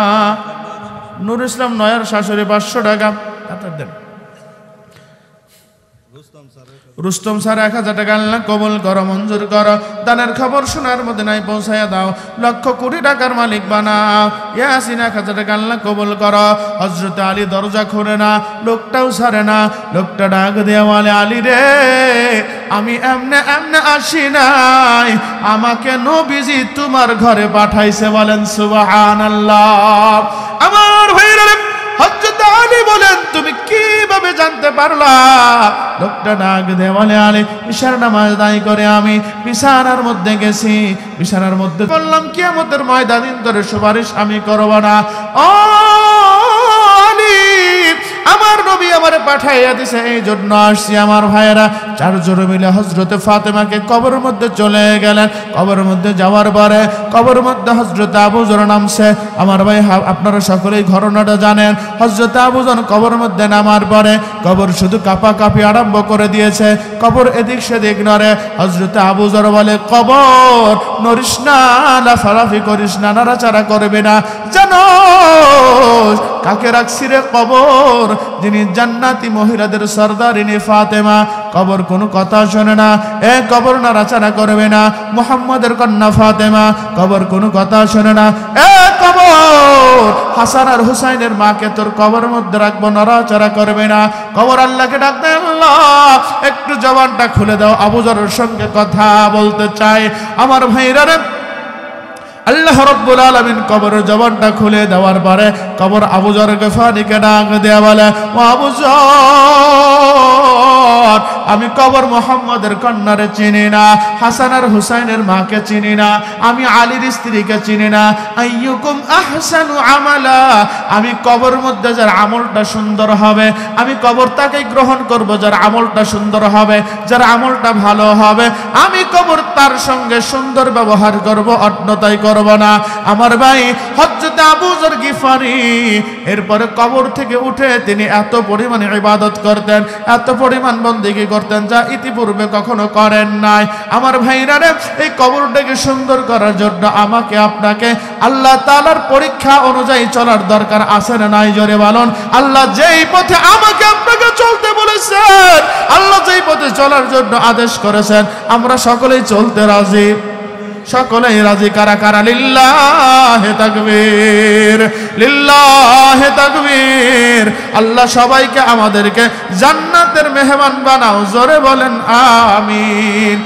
নুরুল ইসলাম নয়ার শাশুড়ি 500 টাকা দেন। রুস্তম স্যার 1000 টাকা আল্লাহ কবুল করো, মঞ্জুর করো, দানের খবর শোনার মদিনায় পৌঁছায়া দাও, লক্ষ কোটি টাকার মালিক বানাও। ইয়াসিন 1000 টাকা আল্লাহ কবুল করো। হযরত আলী দরজা খোলে না, লোকটাও ছাড়ে না। লোকটা ডাক দেয়া বলে, আলী রে আমি এমনে আসি নাই, আমাকে নবীজি তোমার ঘরে পাঠাইছে। বলেন সুবহানাল্লাহ। আমার ভাইরা, হযরত আলী বলেন, তুমি কিভাবে জানতে পারলা? লোকটা ডাক দিয়ে বলে, আলী ঈশার নামাজ আদায় করে আমি বিছানার মধ্যে গেছি, বিছানার মধ্যে বললাম কিয়ামতের ময়দানে ধরে সুপারিশ আমি করব না। ও আলী, আমার নবী আমারে পাঠাইয়া দিছে, এই জন্য আসছি। আমার ভাইয়েরা 4 জন মিলে হযরতে ফাতেমাকে কবরের মধ্যে চলে গেলেন। কবরের মধ্যে যাওয়ার পরে কবরের মধ্যে হযরত আবু যর নামছে। আমার ভাই আপনারা সকলেই ঘটনাটা জানেন। হযরত আবু যর কবরের মধ্যে নামার পরে কবর শুধু কাঁপাকাঁপি আরম্ভ করে দিয়েছে, কবর এদিক সেদিক নড়ে। হযরত আবু যর বলে, কবর নড়িস না, লাফালাফি করিস না, নাড়াচাড়া করবে না, জানো কাকে রাখছি রে? কবর, যিনি জান্নাতি মহিলাদের সরদারিনী ফাতেমা। কবর কোনো কথা শোনে না, এ কবর নাড়াচাড়া করবে না। মুহাম্মাদের কন্যা ফাতেমা, কবর কোনো কথা শোনে না, এ কবর হাসান আর হুসাইনের মাকে তোর কবর মধ্যে রাখবো, নাড়াচাড়া করবে না। কবর আল্লাহকে ডাক দেয়, আল্লাহ একটু জবানটা খুলে দাও, আবু যরের সঙ্গে কথা বলতে চাই। আমার ভাইরা রে, আল্লাহ রাব্বুল আলামিন কবরের জবানটা খুলে দেওয়ার পরে কবর আবু যর গফারিকে ডাক দেয়া বলে, ও আবু যর, আমি কবর মুহাম্মাদের কন্যারে চিনি না, হাসান আর হুসাইনের মাকে চিনি না, আমি আলীর স্ত্রীকে চিনি না। আইয়ুকুম আহসানু আমালা, আমি কবর মধ্যে যার আমলটা সুন্দর হবে আমি কবর তাকে গ্রহণ করব, যার আমলটা সুন্দর হবে, যার আমলটা ভালো হবে আমি কবর তার সঙ্গে সুন্দর ব্যবহার করব, অন্যতাই করব না। আমার ভাই হযরত আবু যর গিফারি এরপরে কবর থেকে উঠে তিনি এত পরিমাণে ইবাদত করতেন, এত পরিমাণ বন্দেগী করতেন যা ইতিপূর্বে কখনো করেন নাই। আমার ভাইরা রে, এই কবরটাকে সুন্দর করার জন্য আমাকে আপনাকে আল্লাহ তাআলার পরীক্ষা অনুযায়ী চলার দরকার আছে না নাই? জোরে বলুন। আল্লাহ যেই পথে আমাকে আপনাকে চলতে বলেছেন, আল্লাহ যেই পথে চলার জন্য আদেশ করেছেন, আমরা সকলেই চলতে রাজি। সকলেই রাজি কারা কারা? লিল্লাহে তাকবীর, লিল্লাহে তাকবীর। আল্লাহ সবাইকে আমাদেরকে জান্নাতের মেহমান বানাও, জোরে বলেন আমিন।